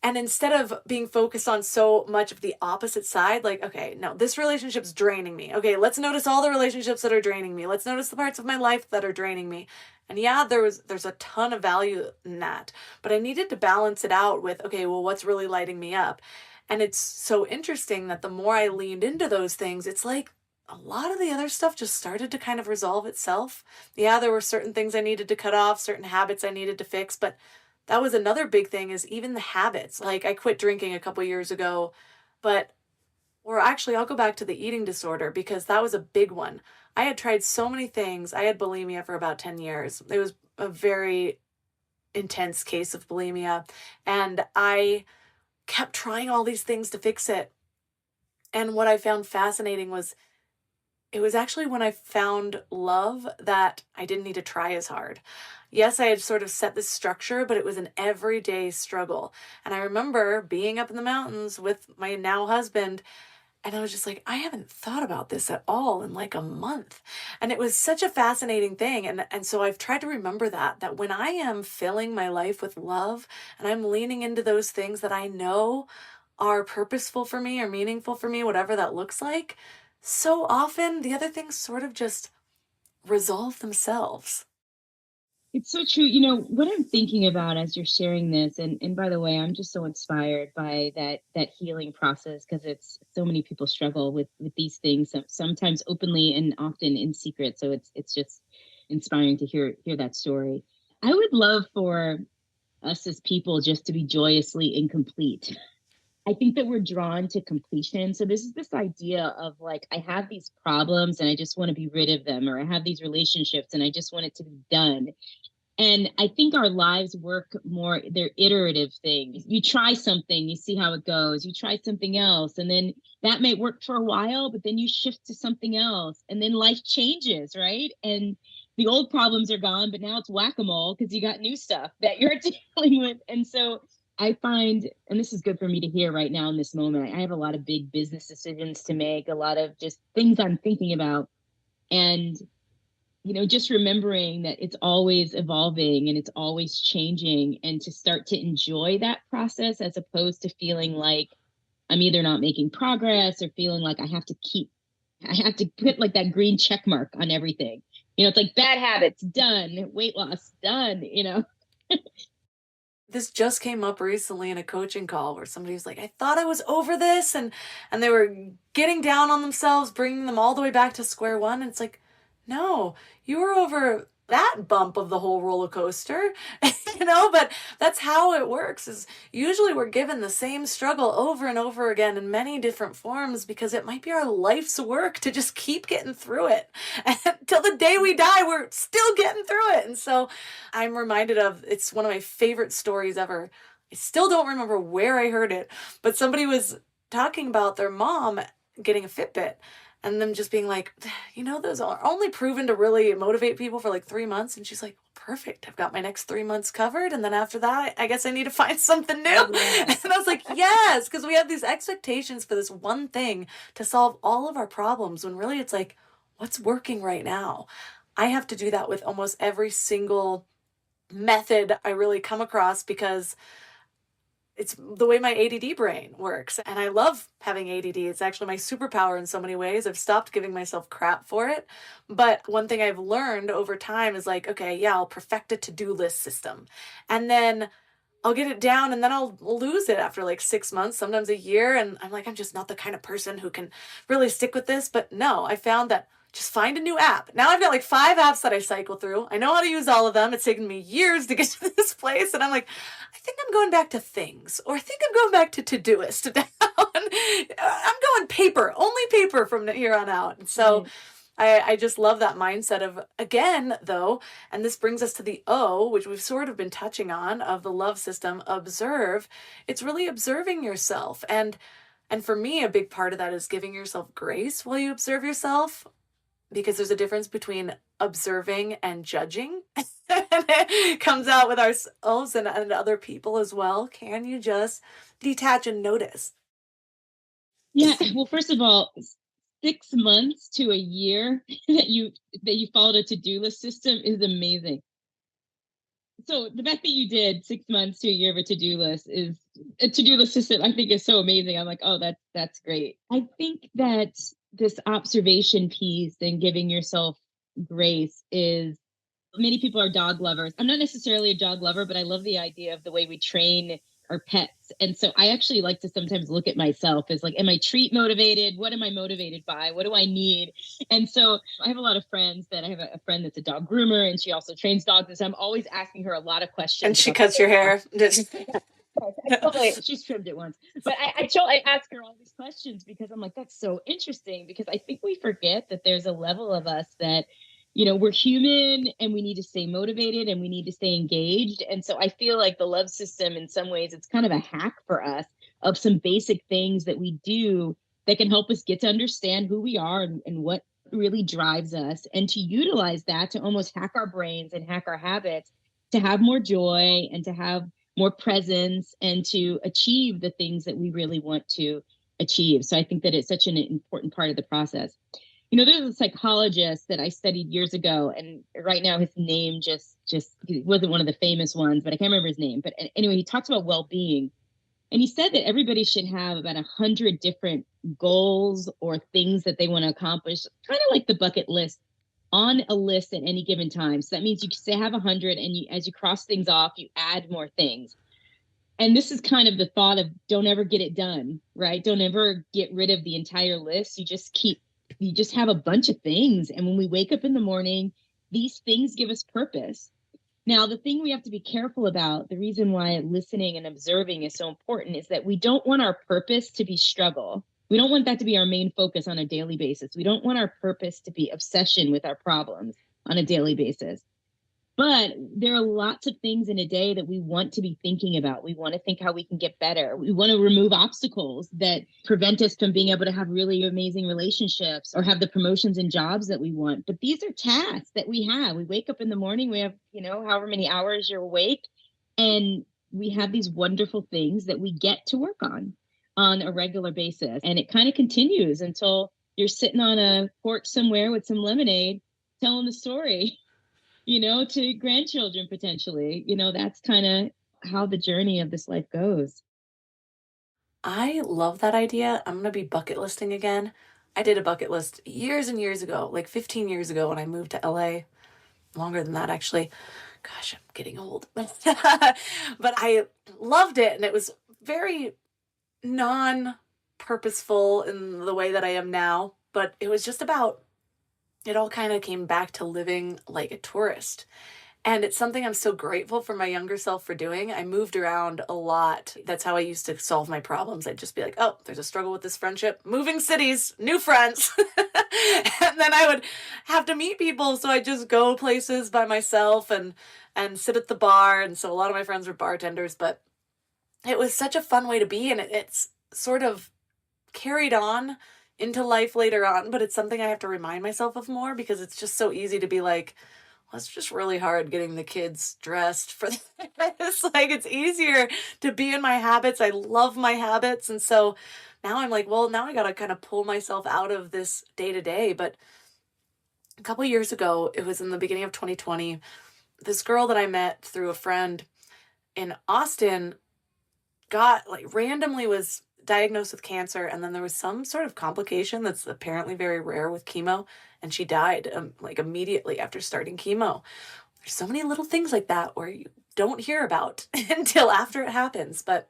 Speaker 1: And instead of being focused on so much of the opposite side, like, okay, no, this relationship's draining me. Okay, let's notice all the relationships that are draining me. Let's notice the parts of my life that are draining me. And yeah, there's a ton of value in that, but I needed to balance it out with, okay, well, what's really lighting me up? And it's so interesting that the more I leaned into those things, it's like a lot of the other stuff just started to kind of resolve itself. Yeah, there were certain things I needed to cut off, certain habits I needed to fix, but that was another big thing, is even the habits. Like I quit drinking a couple years ago, but or actually I'll go back to the eating disorder because that was a big one. I had tried so many things. I had bulimia for about 10 years. It was a very intense case of bulimia, and I kept trying all these things to fix it. And what I found fascinating was it was actually when I found love that I didn't need to try as hard. Yes, I had sort of set this structure, but it was an everyday struggle. And I remember being up in the mountains with my now husband, and I was just like, I haven't thought about this at all in like a month. And it was such a fascinating thing. And so I've tried to remember that when I am filling my life with love and I'm leaning into those things that I know are purposeful for me or meaningful for me, whatever that looks like, so often the other things sort of just resolve themselves.
Speaker 2: It's so true. What I'm thinking about as you're sharing this, and by the way, I'm just so inspired by that healing process, because it's so many people struggle with these things, sometimes openly and often in secret. So it's just inspiring to hear that story. I would love for us as people just to be joyously incomplete. I think that we're drawn to completion. So this idea of like, I have these problems and I just want to be rid of them, or I have these relationships and I just want it to be done. And I think our lives work more, they're iterative things. You try something, you see how it goes. You try something else, and then that may work for a while, but then you shift to something else, and then life changes, right? And the old problems are gone, but now it's whack-a-mole because you got new stuff that you're dealing with. And so I find, and this is good for me to hear right now in this moment, I have a lot of big business decisions to make, a lot of just things I'm thinking about. And, just remembering that it's always evolving and it's always changing, and to start to enjoy that process as opposed to feeling like I'm either not making progress or feeling like I have to put like that green check mark on everything. It's like bad habits done, weight loss done.
Speaker 1: This just came up recently in a coaching call where somebody was like, I thought I was over this, and they were getting down on themselves, bringing them all the way back to square one. And it's like, no, you were over that bump of the whole roller coaster, but that's how it works. Is usually we're given the same struggle over and over again in many different forms because it might be our life's work to just keep getting through it. And till the day we die, we're still getting through it. And so I'm reminded of, it's one of my favorite stories ever. I still don't remember where I heard it, but somebody was talking about their mom getting a Fitbit. And them just being like, those are only proven to really motivate people for like 3 months. And she's like, perfect. I've got my next 3 months covered. And then after that, I guess I need to find something new. Yes. And I was like, yes, because we have these expectations for this one thing to solve all of our problems, when really it's like, what's working right now? I have to do that with almost every single method I really come across, because it's the way my ADD brain works. And I love having ADD. It's actually my superpower in so many ways. I've stopped giving myself crap for it. But one thing I've learned over time is like, okay, yeah, I'll perfect a to-do list system. And then I'll get it down, and then I'll lose it after like 6 months, sometimes a year. And I'm like, I'm just not the kind of person who can really stick with this. But no, I found that just find a new app. Now I've got like 5 apps that I cycle through. I know how to use all of them. It's taken me years to get to this place. And I'm like, I think I'm going back to things, or I think I'm going back to Todoist now. I'm going paper, only paper from here on out. And so I just love that mindset of, again, though, and this brings us to the O, which we've sort of been touching on, of the love system, observe. It's really observing yourself. And for me, a big part of that is giving yourself grace while you observe yourself, because there's a difference between observing and judging. And it comes out with ourselves and other people as well. Can you just detach and notice?
Speaker 2: Yeah. Well, first of all, 6 months to a year that you followed a to-do list system is amazing. So the fact that you did 6 months to a year of a to-do list system, I think, is so amazing. I'm like, oh, that's great. I think that this observation piece and giving yourself grace is, many people are dog lovers. I'm not necessarily a dog lover, but I love the idea of the way we train our pets. And so I actually like to sometimes look at myself as like, am I treat motivated? What am I motivated by? What do I need? And so I have a lot of friends I have a friend that's a dog groomer, and she also trains dogs. And so I'm always asking her a lot of questions.
Speaker 1: And she cuts your hair.
Speaker 2: She's trimmed it once, but I ask her all these questions because I'm like, that's so interesting, because I think we forget that there's a level of us that, we're human and we need to stay motivated and we need to stay engaged. And so I feel like the love system, in some ways, it's kind of a hack for us of some basic things that we do that can help us get to understand who we are and what really drives us, and to utilize that to almost hack our brains and hack our habits to have more joy and to have more presence and to achieve the things that we really want to achieve. So I think that it's such an important part of the process. There's a psychologist that I studied years ago, and right now his name just he wasn't one of the famous ones, but I can't remember his name. But anyway, he talks about well-being, and he said that everybody should have about 100 different goals or things that they want to accomplish, kind of like the bucket list, on a list at any given time. So that means you say have 100, and as you cross things off, you add more things. And this is kind of the thought of, don't ever get it done, right? Don't ever get rid of the entire list. You just have a bunch of things. And when we wake up in the morning, these things give us purpose. Now, the thing we have to be careful about, the reason why listening and observing is so important, is that we don't want our purpose to be struggle. We don't want that to be our main focus on a daily basis. We don't want our purpose to be obsession with our problems on a daily basis. But there are lots of things in a day that we want to be thinking about. We want to think how we can get better. We want to remove obstacles that prevent us from being able to have really amazing relationships or have the promotions and jobs that we want. But these are tasks that we have. We wake up in the morning, we have, however many hours you're awake, and we have these wonderful things that we get to work on a regular basis. And it kind of continues until you're sitting on a porch somewhere with some lemonade telling the story to grandchildren potentially. That's kind of how the journey of this life goes.
Speaker 1: I love that idea. I'm going to be bucket listing again. I did a bucket list years and years ago, like 15 years ago when I moved to LA. Longer than that, actually. Gosh, I'm getting old. But I loved it. And it was very non-purposeful in the way that I am now. But it was just about, it all kind of came back to living like a tourist. And it's something I'm so grateful for my younger self for doing. I moved around a lot. That's how I used to solve my problems. I'd just be like, oh, there's a struggle with this friendship. Moving cities, new friends. And then I would have to meet people. So I just go places by myself and sit at the bar. And so a lot of my friends were bartenders, but it was such a fun way to be. And it's sort of carried on into life later on, but it's something I have to remind myself of more because it's just so easy to be like, well, it's just really hard getting the kids dressed for this. Like, it's easier to be in my habits. I love my habits. And so now I'm like, well, now I got to kind of pull myself out of this day to day. But a couple of years ago, it was in the beginning of 2020, this girl that I met through a friend in Austin randomly was diagnosed with cancer, and then there was some sort of complication that's apparently very rare with chemo, and she died immediately after starting chemo. There's so many little things like that where you don't hear about until after it happens. But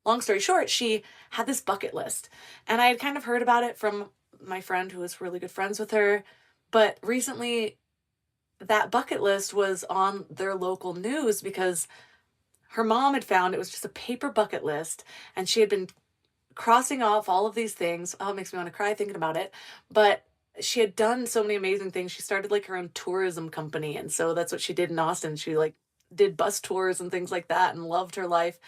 Speaker 1: long story short, she had this bucket list, and I had kind of heard about it from my friend who was really good friends with her. But recently, that bucket list was on their local news because her mom had found it was just a paper bucket list, and she had been crossing off all of these things. Oh, it makes me want to cry thinking about it. But she had done so many amazing things. She started her own tourism company. And so that's what she did in Austin. She did bus tours and things like that and loved her life.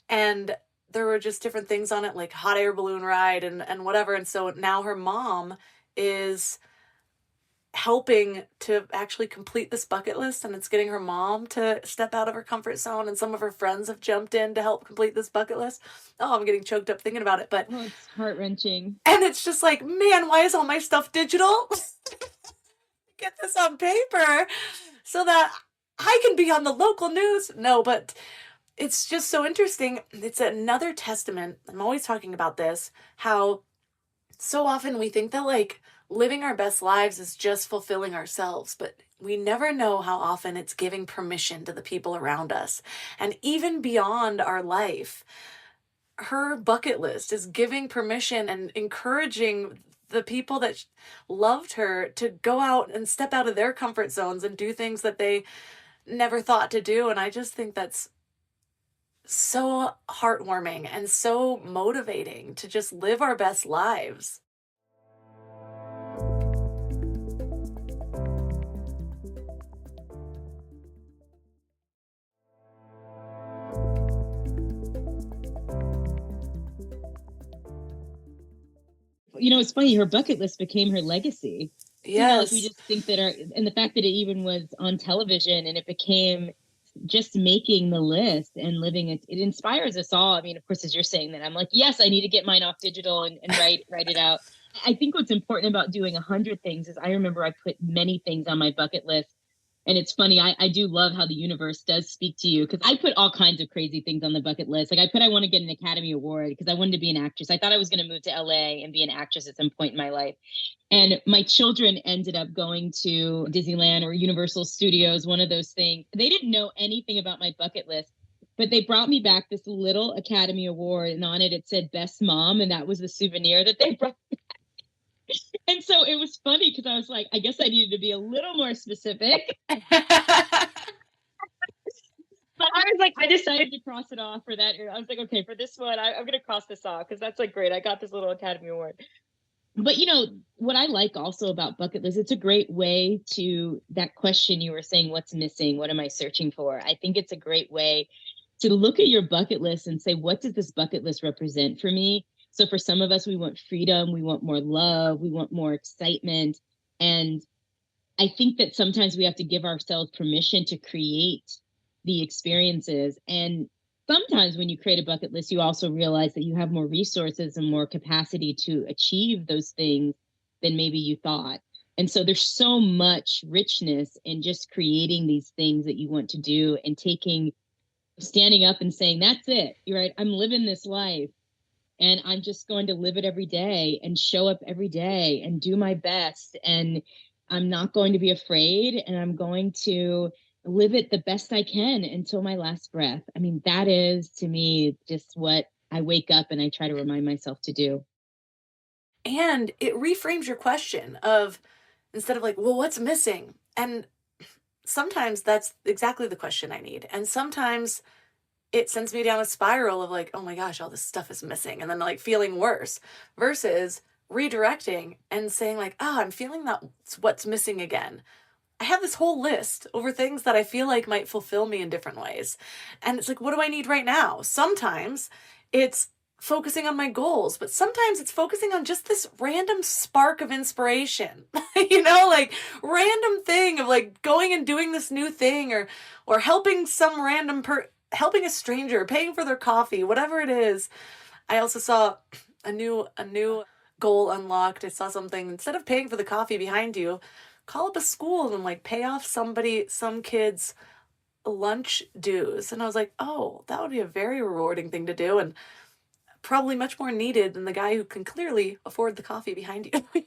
Speaker 1: And there were just different things on it, like hot air balloon ride and whatever. And so now her mom is helping to actually complete this bucket list, and it's getting her mom to step out of her comfort zone, and some of her friends have jumped in to help complete this bucket list. Oh, I'm getting choked up thinking about it, but
Speaker 2: it's heart-wrenching.
Speaker 1: And it's just like, man, why is all my stuff digital? Get this on paper so that I can be on the local news. No, but it's just so interesting. It's another testament. I'm always talking about this, how so often we think that living our best lives is just fulfilling ourselves, but we never know how often it's giving permission to the people around us. And even beyond our life, her bucket list is giving permission and encouraging the people that loved her to go out and step out of their comfort zones and do things that they never thought to do. And I just think that's so heartwarming and so motivating to just live our best lives.
Speaker 2: It's funny, her bucket list became her legacy.
Speaker 1: Yes.
Speaker 2: We just think that and the fact that it even was on television and it became just making the list and living it inspires us all. I mean, of course, as you're saying that, I'm like, yes, I need to get mine off digital and write it out. I think what's important about doing 100 things is I remember I put many things on my bucket list. And it's funny, I do love how the universe does speak to you, because I put all kinds of crazy things on the bucket list. I want to get an Academy Award because I wanted to be an actress. I thought I was going to move to LA and be an actress at some point in my life. And my children ended up going to Disneyland or Universal Studios, one of those things. They didn't know anything about my bucket list, but they brought me back this little Academy Award, and on it said Best Mom, and that was the souvenir that they brought back. And so it was funny because I was like, I guess I needed to be a little more specific. But I was like, I decided to cross it off for that. I was like, okay, for this one, I'm going to cross this off because that's great. I got this little Academy Award. But what I like also about bucket list, it's a great way to that question you were saying, what's missing? What am I searching for? I think it's a great way to look at your bucket list and say, what does this bucket list represent for me? So for some of us, we want freedom, we want more love, we want more excitement. And I think that sometimes we have to give ourselves permission to create the experiences. And sometimes when you create a bucket list, you also realize that you have more resources and more capacity to achieve those things than maybe you thought. And so there's so much richness in just creating these things that you want to do and standing up and saying, that's it. You're right. I'm living this life and I'm just going to live it every day and show up every day and do my best. And I'm not going to be afraid, and I'm going to live it the best I can until my last breath. I mean, that is to me just what I wake up and I try to remind myself to do.
Speaker 1: And it reframes your question of, instead of like, well, what's missing? And sometimes that's exactly the question I need. And sometimes it sends me down a spiral of like, oh my gosh, all this stuff is missing. And then like feeling worse versus redirecting and saying like, oh, I'm feeling that's what's missing again. I have this whole list over things that I feel like might fulfill me in different ways. And it's like, what do I need right now? Sometimes it's focusing on my goals, but sometimes it's focusing on just this random spark of inspiration, like random thing of like going and doing this new thing or helping some helping a stranger, paying for their coffee, whatever it is. I also saw a new goal unlocked. I saw something, instead of paying for the coffee behind you, call up a school and like pay off some kids' lunch dues. And I was like, oh, that would be a very rewarding thing to do, and probably much more needed than the guy who can clearly afford the coffee behind you.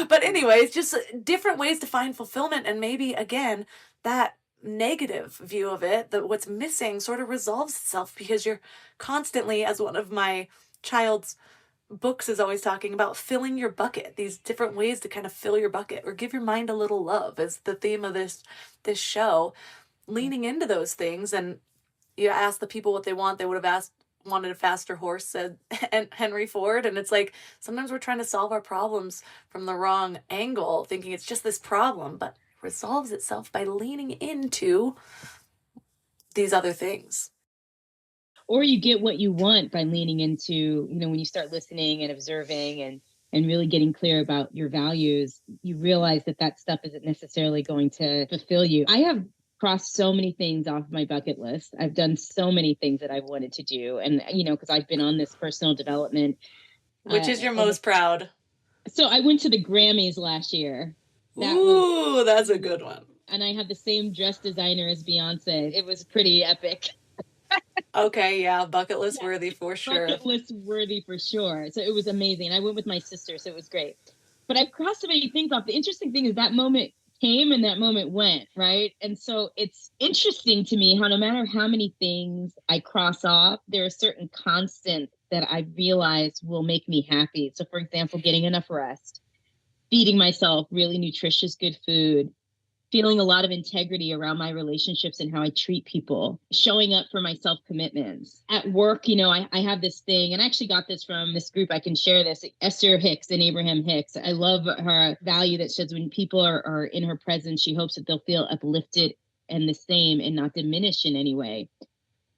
Speaker 1: But anyways, just different ways to find fulfillment. And maybe again, that negative view of it, that what's missing sort of resolves itself because you're constantly, as one of my child's books is always talking about, filling your bucket, these different ways to kind of fill your bucket or give your mind a little love is the theme of this show, leaning into those things. And you ask the people what they want, they would have wanted a faster horse, said Henry Ford. And it's like, sometimes we're trying to solve our problems from the wrong angle, thinking it's just this problem, but it resolves itself by leaning into these other things.
Speaker 2: Or you get what you want by leaning into, when you start listening and observing and really getting clear about your values, you realize that stuff isn't necessarily going to fulfill you. I have crossed so many things off my bucket list. I've done so many things that I've wanted to do. And, because I've been on this personal development.
Speaker 1: Which is your most proud?
Speaker 2: So I went to the Grammys last year.
Speaker 1: That's a good one.
Speaker 2: And I had the same dress designer as Beyonce. It was pretty epic.
Speaker 1: Okay, yeah, bucket list worthy for sure.
Speaker 2: Bucket list worthy for sure. So it was amazing. I went with my sister, so it was great. But I've crossed so many things off. The interesting thing is that moment came and that moment went, right? And so it's interesting to me how no matter how many things I cross off, there are certain constants that I realize will make me happy. So for example, getting enough rest, feeding myself really nutritious, good food, feeling a lot of integrity around my relationships and how I treat people, showing up for my self-commitments. At work, I have this thing, and I actually got this from this group. I can share this, Esther Hicks and Abraham Hicks. I love her value that says when people are in her presence, she hopes that they'll feel uplifted and the same and not diminished in any way.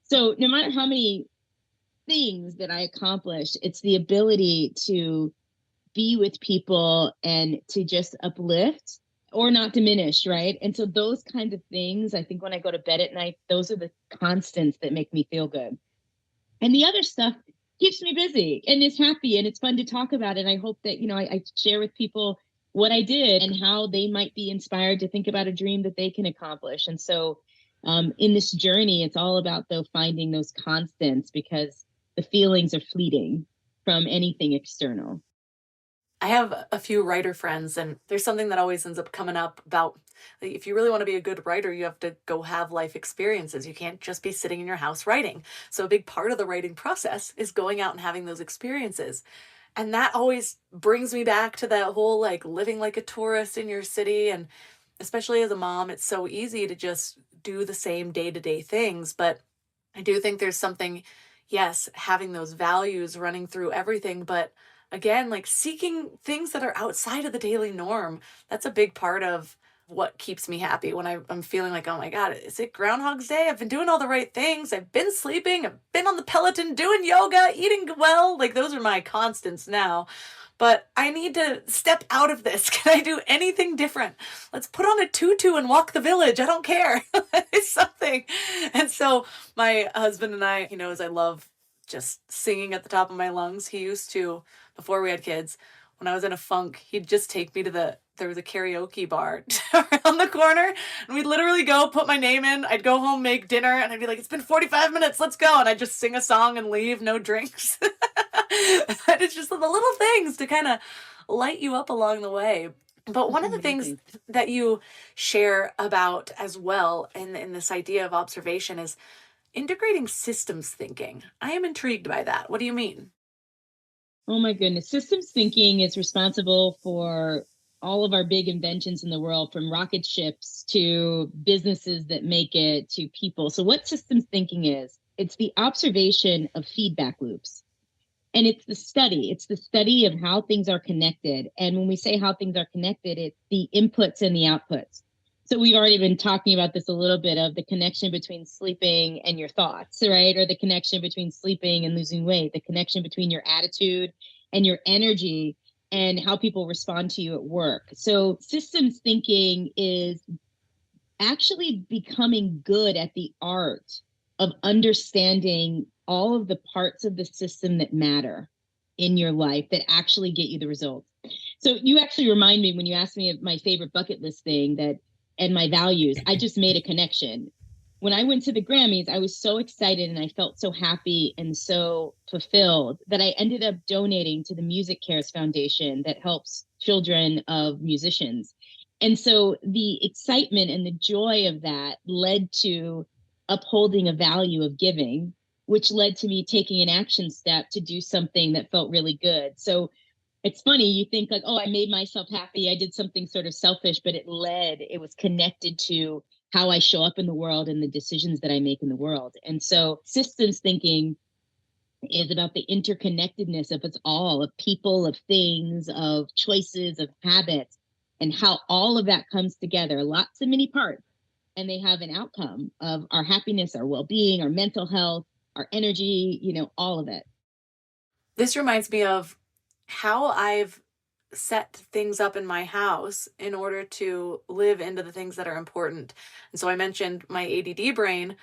Speaker 2: So no matter how many things that I accomplished, it's the ability to be with people and to just uplift or not diminish, right? And so those kinds of things, I think when I go to bed at night, those are the constants that make me feel good. And the other stuff keeps me busy and is happy, and it's fun to talk about. And I hope that, I share with people what I did and how they might be inspired to think about a dream that they can accomplish. And so in this journey, it's all about finding those constants, because the feelings are fleeting from anything external.
Speaker 1: I have a few writer friends, and there's something that always ends up coming up about, like, if you really want to be a good writer, you have to go have life experiences. You can't just be sitting in your house writing. So a big part of the writing process is going out and having those experiences. And that always brings me back to that whole like living like a tourist in your city. And especially as a mom, it's so easy to just do the same day-to-day things. But I do think there's something, yes, having those values running through everything, but again, like seeking things that are outside of the daily norm. That's a big part of what keeps me happy when I'm feeling like, oh my God, is it Groundhog's Day? I've been doing all the right things. I've been sleeping. I've been on the Peloton, doing yoga, eating well. Like those are my constants now. But I need to step out of this. Can I do anything different? Let's put on a tutu and walk the village. I don't care. It's something. And so my husband and I, he knows I love just singing at the top of my lungs. He used to, before we had kids, when I was in a funk, he'd just take me to there was a karaoke bar around the corner, and we'd literally go put my name in. I'd go home, make dinner, and I'd be like, it's been 45 minutes, let's go. And I'd just sing a song and leave, no drinks. And it's just the little things to kind of light you up along the way. But one of the things that you share about as well in this idea of observation is integrating systems thinking. I am intrigued by that. What do you mean?
Speaker 2: Oh my goodness. Systems thinking is responsible for all of our big inventions in the world, from rocket ships to businesses that make it to people. So what systems thinking is, it's the observation of feedback loops. And it's the study of how things are connected. And when we say how things are connected, it's the inputs and the outputs. So we've already been talking about this a little bit, of the connection between sleeping and your thoughts, right? Or the connection between sleeping and losing weight, the connection between your attitude and your energy and how people respond to you at work. So systems thinking is actually becoming good at the art of understanding all of the parts of the system that matter in your life that actually get you the results. So you actually remind me, when you asked me of my favorite bucket list thing and my values, I just made a connection. When I went to the Grammys, I was so excited and I felt so happy and so fulfilled that I ended up donating to the Music Cares Foundation that helps children of musicians. And so the excitement and the joy of that led to upholding a value of giving, which led to me taking an action step to do something that felt really good. So it's funny, you think like, oh, I made myself happy, I did something sort of selfish, but it was connected to how I show up in the world and the decisions that I make in the world. And so systems thinking is about the interconnectedness of us all, of people, of things, of choices, of habits, and how all of that comes together, lots of many parts, and they have an outcome of our happiness, our well-being, our mental health, our energy, all of it.
Speaker 1: This reminds me of how I've set things up in my house in order to live into the things that are important. And so I mentioned my ADD brain.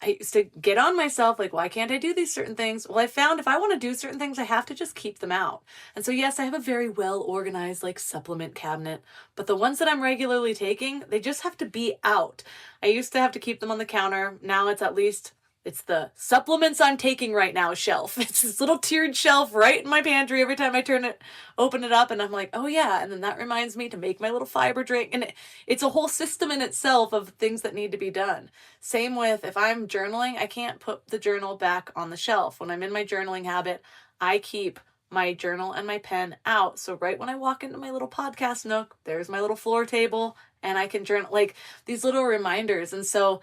Speaker 1: I used to get on myself like, why can't I do these certain things? Well, I found if I want to do certain things, I have to just keep them out. And so, yes, I have a very well organized like supplement cabinet, but the ones that I'm regularly taking, they just have to be out. I used to have to keep them on the counter. Now it's the supplements I'm taking right now shelf. It's this little tiered shelf right in my pantry. Every time I open it up, and I'm like, oh yeah. And then that reminds me to make my little fiber drink. And it's a whole system in itself of things that need to be done. Same with if I'm journaling, I can't put the journal back on the shelf. When I'm in my journaling habit, I keep my journal and my pen out. So right when I walk into my little podcast nook, there's my little floor table and I can journal, like these little reminders. And so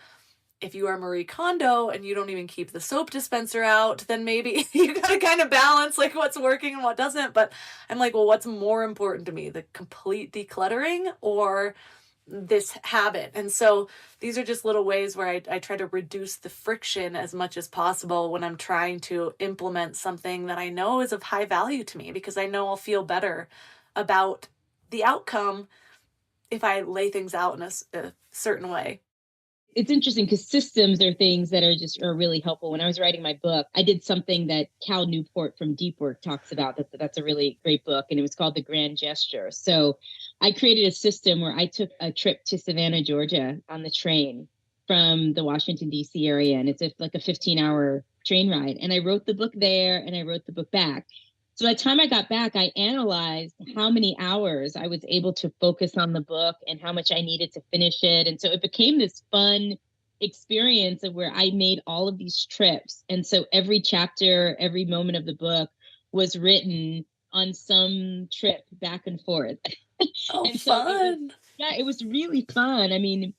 Speaker 1: if you are Marie Kondo and you don't even keep the soap dispenser out, then maybe you gotta kind of balance like what's working and what doesn't. But I'm like, well, what's more important to me, the complete decluttering or this habit? And so these are just little ways where I try to reduce the friction as much as possible when I'm trying to implement something that I know is of high value to me, because I know I'll feel better about the outcome if I lay things out in a certain way.
Speaker 2: It's interesting because systems are things that are really helpful. When I was writing my book, I did something that Cal Newport from Deep Work talks about. That's a really great book, and it was called The Grand Gesture. So I created a system where I took a trip to Savannah, Georgia on the train from the Washington, D.C. area, and it's like a 15-hour train ride. And I wrote the book there, and I wrote the book back. So by the time I got back, I analyzed how many hours I was able to focus on the book and how much I needed to finish it. And so it became this fun experience of where I made all of these trips. And so every chapter, every moment of the book was written on some trip back and forth.
Speaker 1: Oh,
Speaker 2: and
Speaker 1: fun.
Speaker 2: It was really fun. I mean,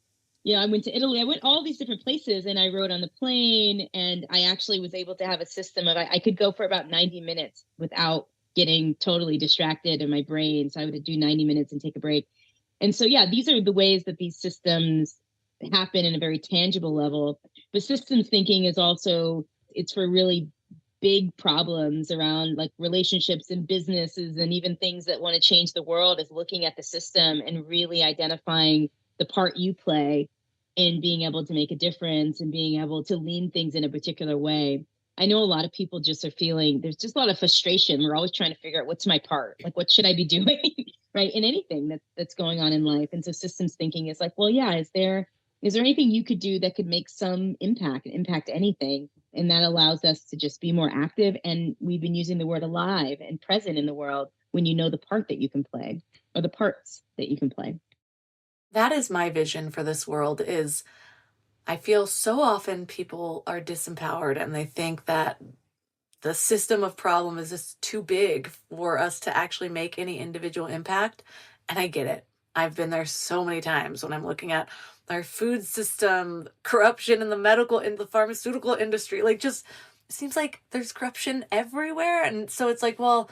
Speaker 2: I went to Italy. I went all these different places, and I rode on the plane, and I actually was able to have a system of I could go for about 90 minutes without getting totally distracted in my brain. So I would do 90 minutes and take a break. And so, yeah, these are the ways that these systems happen in a very tangible level. But systems thinking is also, it's for really big problems around like relationships and businesses and even things that want to change the world, is looking at the system and really identifying the part you play in being able to make a difference and being able to lean things in a particular way. I know a lot of people just are feeling, there's just a lot of frustration. We're always trying to figure out what's my part, like what should I be doing, right, in anything that's going on in life. And so systems thinking is like, well, yeah, is there anything you could do that could make some impact anything? And that allows us to just be more active. And we've been using the word alive and present in the world when you know the part that you can play, or the parts that you can play.
Speaker 1: That is my vision for this world. Is I feel so often people are disempowered and they think that the system of problem is just too big for us to actually make any individual impact. And I get it. I've been there so many times when I'm looking at our food system, corruption in the pharmaceutical industry. Like, just, it seems like there's corruption everywhere. And so it's like, well,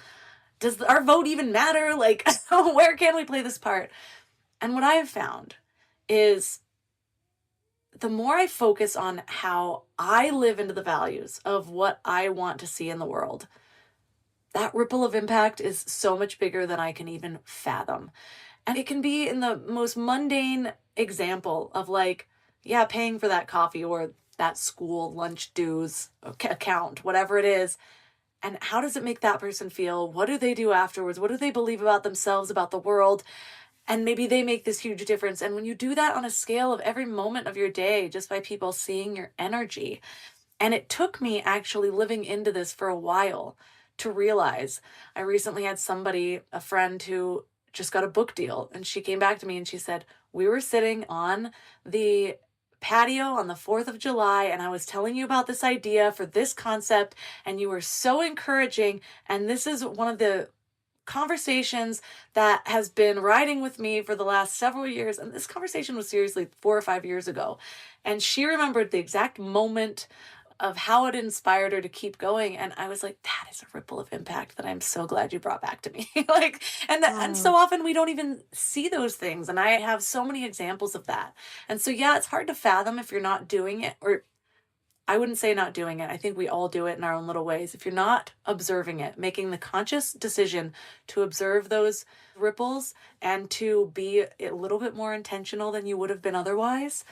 Speaker 1: does our vote even matter? Like, where can we play this part? And what I have found is the more I focus on how I live into the values of what I want to see in the world, that ripple of impact is so much bigger than I can even fathom. And it can be in the most mundane example of like, yeah, paying for that coffee or that school lunch dues account, whatever it is. And how does it make that person feel? What do they do afterwards? What do they believe about themselves, about the world? And maybe they make this huge difference. And when you do that on a scale of every moment of your day, just by people seeing your energy. And it took me actually living into this for a while to realize. I recently had a friend who just got a book deal. And she came back to me and she said, we were sitting on the patio on the 4th of July and I was telling you about this idea for this concept and you were so encouraging. And this is one of the conversations that has been riding with me for the last several years. And this conversation was seriously 4 or 5 years ago. And she remembered the exact moment of how it inspired her to keep going. And I was like, that is a ripple of impact that I'm so glad you brought back to me. And so often we don't even see those things. And I have so many examples of that. And so, yeah, it's hard to fathom if you're not doing it, or I wouldn't say not doing it. I think we all do it in our own little ways. If you're not observing it, making the conscious decision to observe those ripples and to be a little bit more intentional than you would have been otherwise,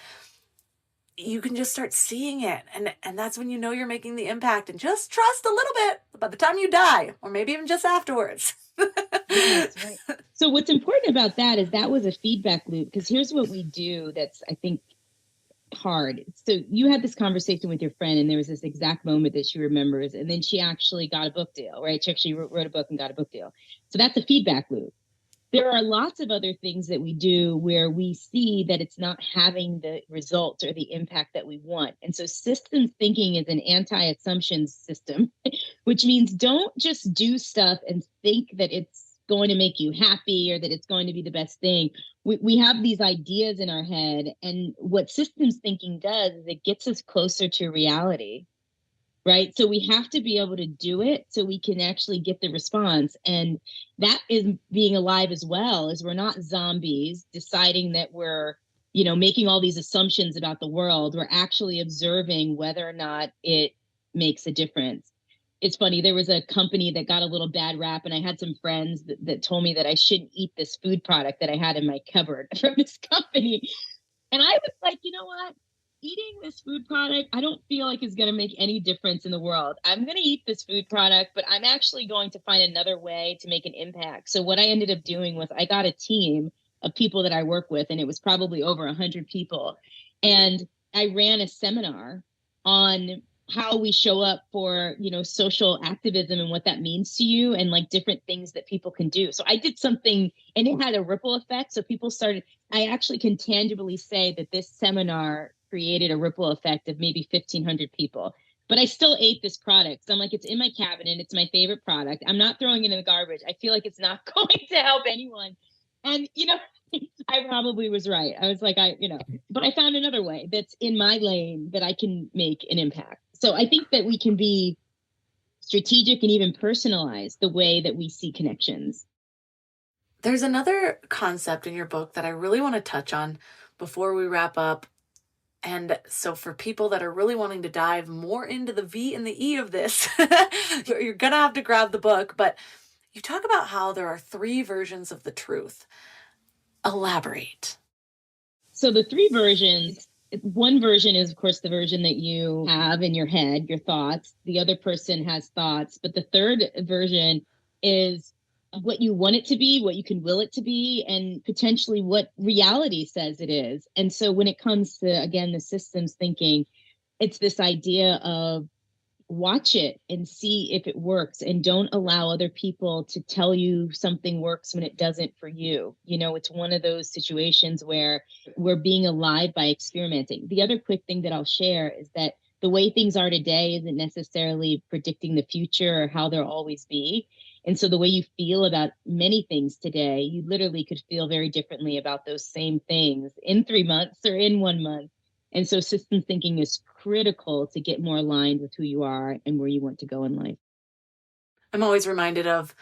Speaker 1: you can just start seeing it. And that's when you know you're making the impact. And just trust a little bit by the time you die, or maybe even just afterwards.
Speaker 2: That's right. So what's important about that is that was a feedback loop, because here's what we do that's, I think, hard. So you had this conversation with your friend and there was this exact moment that she remembers, and then she actually got a book deal, right? She actually wrote a book and got a book deal. So that's a feedback loop. There are lots of other things that we do where we see that it's not having the results or the impact that we want. And so systems thinking is an anti-assumptions system, which means don't just do stuff and think that it's going to make you happy or that it's going to be the best thing. We have these ideas in our head, and what systems thinking does is it gets us closer to reality, right? So we have to be able to do it so we can actually get the response. And that is being alive as well, is we're not zombies deciding that we're, making all these assumptions about the world. We're actually observing whether or not it makes a difference. It's funny, there was a company that got a little bad rap, and I had some friends that told me that I shouldn't eat this food product that I had in my cupboard from this company. And I was like, you know what? Eating this food product, I don't feel like is going to make any difference in the world. I'm going to eat this food product, but I'm actually going to find another way to make an impact. So what I ended up doing was I got a team of people that I work with, and it was probably over 100 people. And I ran a seminar on how we show up for, social activism and what that means to you, and like different things that people can do. So I did something and it had a ripple effect. So people started, I actually can tangibly say that this seminar created a ripple effect of maybe 1,500 people, but I still ate this product. So I'm like, it's in my cabinet. It's my favorite product. I'm not throwing it in the garbage. I feel like it's not going to help anyone. And, I probably was right. I was like, but I found another way that's in my lane that I can make an impact. So I think that we can be strategic, and even personalize the way that we see connections.
Speaker 1: There's another concept in your book that I really want to touch on before we wrap up. And so for people that are really wanting to dive more into the V and the E of this, you're going to have to grab the book. But you talk about how there are 3 versions of the truth. Elaborate.
Speaker 2: So the 3 versions, one version is, of course, the version that you have in your head, your thoughts. The other person has thoughts. But the third version is what you want it to be, what you can will it to be, and potentially what reality says it is. And so when it comes to, again, the systems thinking, it's this idea of watch it and see if it works, and don't allow other people to tell you something works when it doesn't for you. It's one of those situations where we're being alive by experimenting. The other quick thing that I'll share is that the way things are today isn't necessarily predicting the future or how they'll always be. And so the way you feel about many things today, you literally could feel very differently about those same things in 3 months or in 1 month. And so systems thinking is critical to get more aligned with who you are and where you want to go in life.
Speaker 1: I'm always reminded of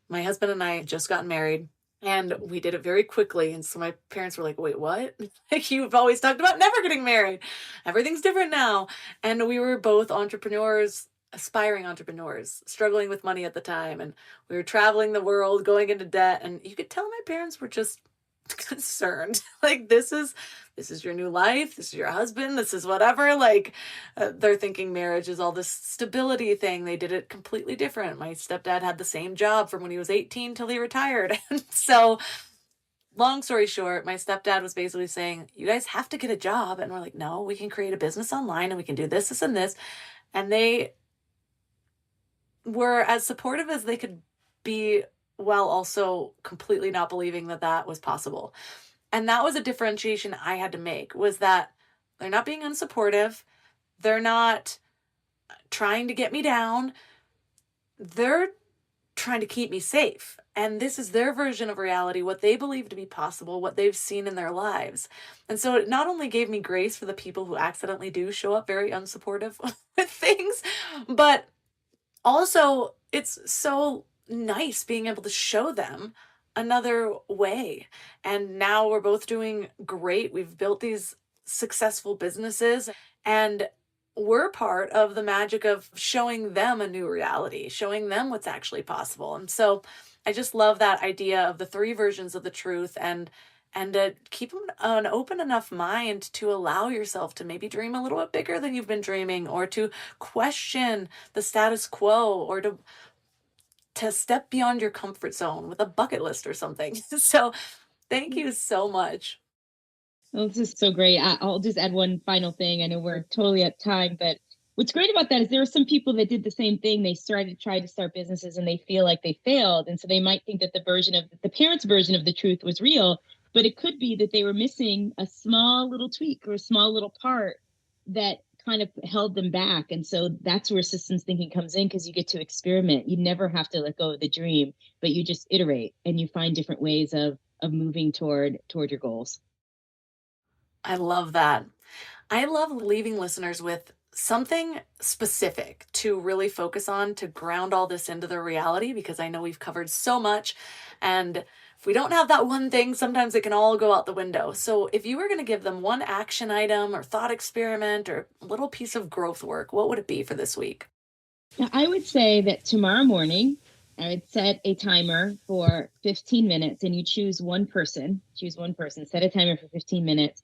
Speaker 1: my husband and I had just gotten married, and we did it very quickly. And so my parents were like, wait, what? Like, you've always talked about never getting married. Everything's different now. And we were both entrepreneurs, aspiring entrepreneurs, struggling with money at the time. And we were traveling the world, going into debt. And you could tell my parents were just concerned. Like, this is your new life. This is your husband. This is whatever. Like, they're thinking marriage is all this stability thing. They did it completely different. My stepdad had the same job from when he was 18 till he retired. And so, long story short, my stepdad was basically saying, you guys have to get a job. And we're like, no, we can create a business online and we can do this, this, and this. And they were as supportive as they could be, while also completely not believing that that was possible. And that was a differentiation I had to make, was that they're not being unsupportive. They're not trying to get me down. They're trying to keep me safe. And this is their version of reality, what they believe to be possible, what they've seen in their lives. And so it not only gave me grace for the people who accidentally do show up very unsupportive with things, but also it's so nice being able to show them another way. And now we're both doing great. We've built these successful businesses, and we're part of the magic of showing them a new reality, showing them what's actually possible. And so I just love that idea of the 3 versions of the truth, and to keep an open enough mind to allow yourself to maybe dream a little bit bigger than you've been dreaming, or to question the status quo, or to step beyond your comfort zone with a bucket list or something. So thank you so much.
Speaker 2: Well, this is so great. I'll just add one final thing. I know we're totally at time, but what's great about that is there are some people that did the same thing. They tried to start businesses and they feel like they failed. And so they might think that the parents' version of the truth was real, but it could be that they were missing a small little tweak or a small little part that kind of held them back. And so that's where systems thinking comes in, because you get to experiment. You never have to let go of the dream, but you just iterate and you find different ways of moving toward your goals.
Speaker 1: I love that. I love leaving listeners with something specific to really focus on, to ground all this into their reality, because I know we've covered so much. And if we don't have that one thing, sometimes it can all go out the window. So if you were going to give them one action item or thought experiment or a little piece of growth work, what would it be for this week?
Speaker 2: Now, I would say that tomorrow morning, I would set a timer for 15 minutes, and you choose one person, set a timer for 15 minutes,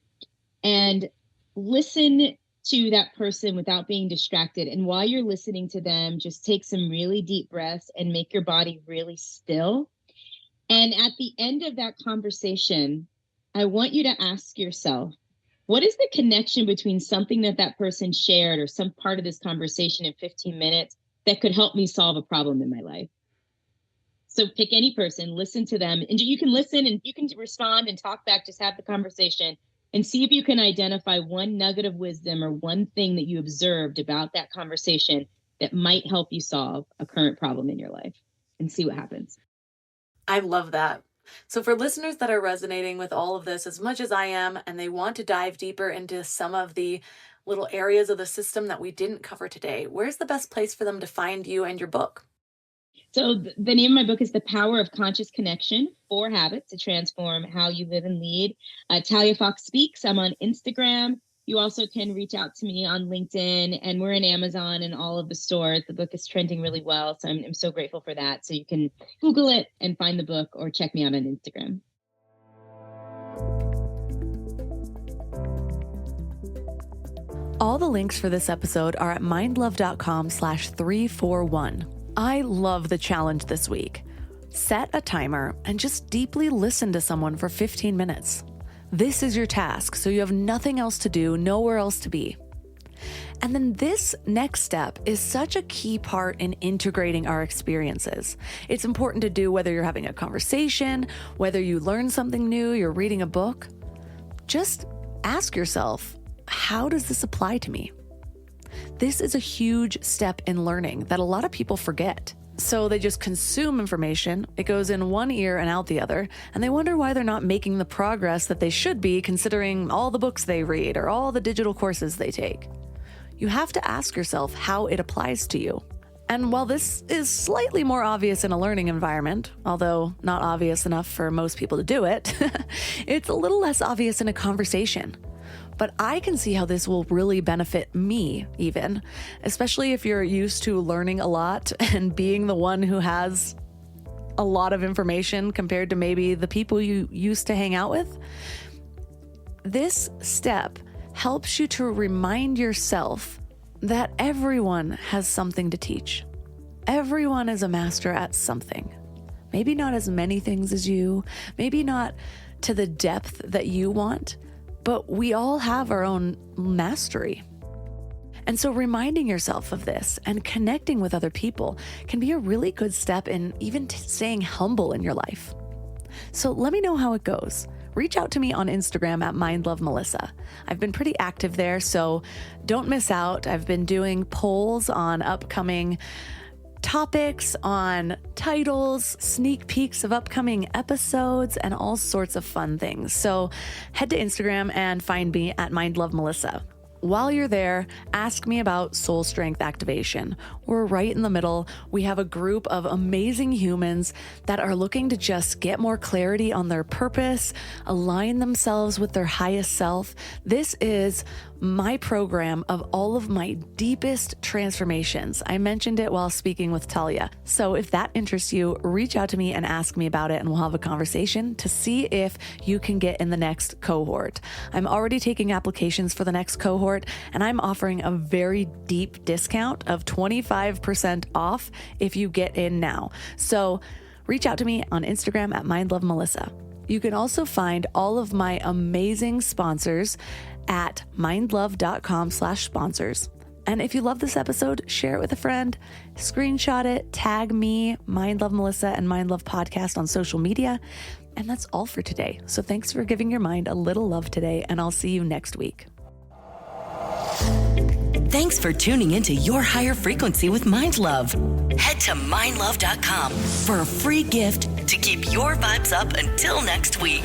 Speaker 2: and listen to that person without being distracted. And while you're listening to them, just take some really deep breaths and make your body really still. And at the end of that conversation, I want you to ask yourself, what is the connection between something that person shared or some part of this conversation in 15 minutes that could help me solve a problem in my life? So pick any person, listen to them, and you can listen and you can respond and talk back, just have the conversation and see if you can identify one nugget of wisdom or one thing that you observed about that conversation that might help you solve a current problem in your life, and see what happens.
Speaker 1: I love that. So for listeners that are resonating with all of this as much as I am, and they want to dive deeper into some of the little areas of the system that we didn't cover today, where's the best place for them to find you and your book?
Speaker 2: So the name of my book is The Power of Conscious Connection, 4 Habits to Transform How You Live and Lead. Talia Fox Speaks. I'm on Instagram. You also can reach out to me on LinkedIn, and we're in Amazon and all of the stores. The book is trending really well, so I'm so grateful for that. So you can Google it and find the book, or check me out on Instagram.
Speaker 1: All the links for this episode are at mindlove.com/341. I love the challenge this week. Set a timer and just deeply listen to someone for 15 minutes. This is your task, so you have nothing else to do, nowhere else to be. And then this next step is such a key part in integrating our experiences. It's important to do whether you're having a conversation, whether you learn something new, you're reading a book. Just ask yourself, how does this apply to me? This is a huge step in learning that a lot of people forget. So they just consume information, it goes in one ear and out the other, and they wonder why they're not making the progress that they should be considering all the books they read or all the digital courses they take. You have to ask yourself how it applies to you. And while this is slightly more obvious in a learning environment, although not obvious enough for most people to do it, it's a little less obvious in a conversation. But I can see how this will really benefit me even, especially if you're used to learning a lot and being the one who has a lot of information compared to maybe the people you used to hang out with. This step helps you to remind yourself that everyone has something to teach. Everyone is a master at something. Maybe not as many things as you, maybe not to the depth that you want, but we all have our own mastery. And so reminding yourself of this and connecting with other people can be a really good step in even staying humble in your life. So let me know how it goes. Reach out to me on Instagram at mindlovemelissa. I've been pretty active there, so don't miss out. I've been doing polls on upcoming topics, on titles, sneak peeks of upcoming episodes, and all sorts of fun things. So head to Instagram and find me at mindlovemelissa. While you're there, ask me about soul strength activation. We're right in the middle. We have a group of amazing humans that are looking to just get more clarity on their purpose, align themselves with their highest self. This is my program of all of my deepest transformations. I mentioned it while speaking with Talia. So if that interests you, reach out to me and ask me about it, and we'll have a conversation to see if you can get in the next cohort. I'm already taking applications for the next cohort, and I'm offering a very deep discount of 25% off if you get in now. So reach out to me on Instagram at mindlovemelissa. You can also find all of my amazing sponsors at mindlove.com/sponsors. And if you love this episode, share it with a friend, screenshot it, tag me, Mindlove Melissa and Mindlove Podcast on social media. And that's all for today. So thanks for giving your mind a little love today, and I'll see you next week.
Speaker 3: Thanks for tuning into Your Higher Frequency with Mindlove. Head to mindlove.com for a free gift to keep your vibes up until next week.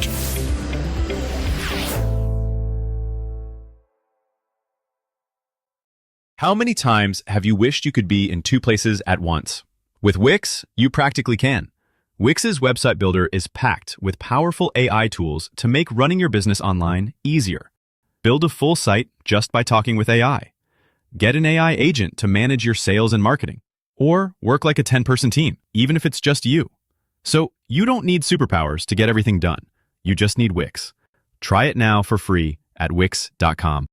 Speaker 6: How many times have you wished you could be in 2 places at once? With Wix, you practically can. Wix's website builder is packed with powerful AI tools to make running your business online easier. Build a full site just by talking with AI. Get an AI agent to manage your sales and marketing. Or work like a 10-person team, even if it's just you. So you don't need superpowers to get everything done. You just need Wix. Try it now for free at wix.com.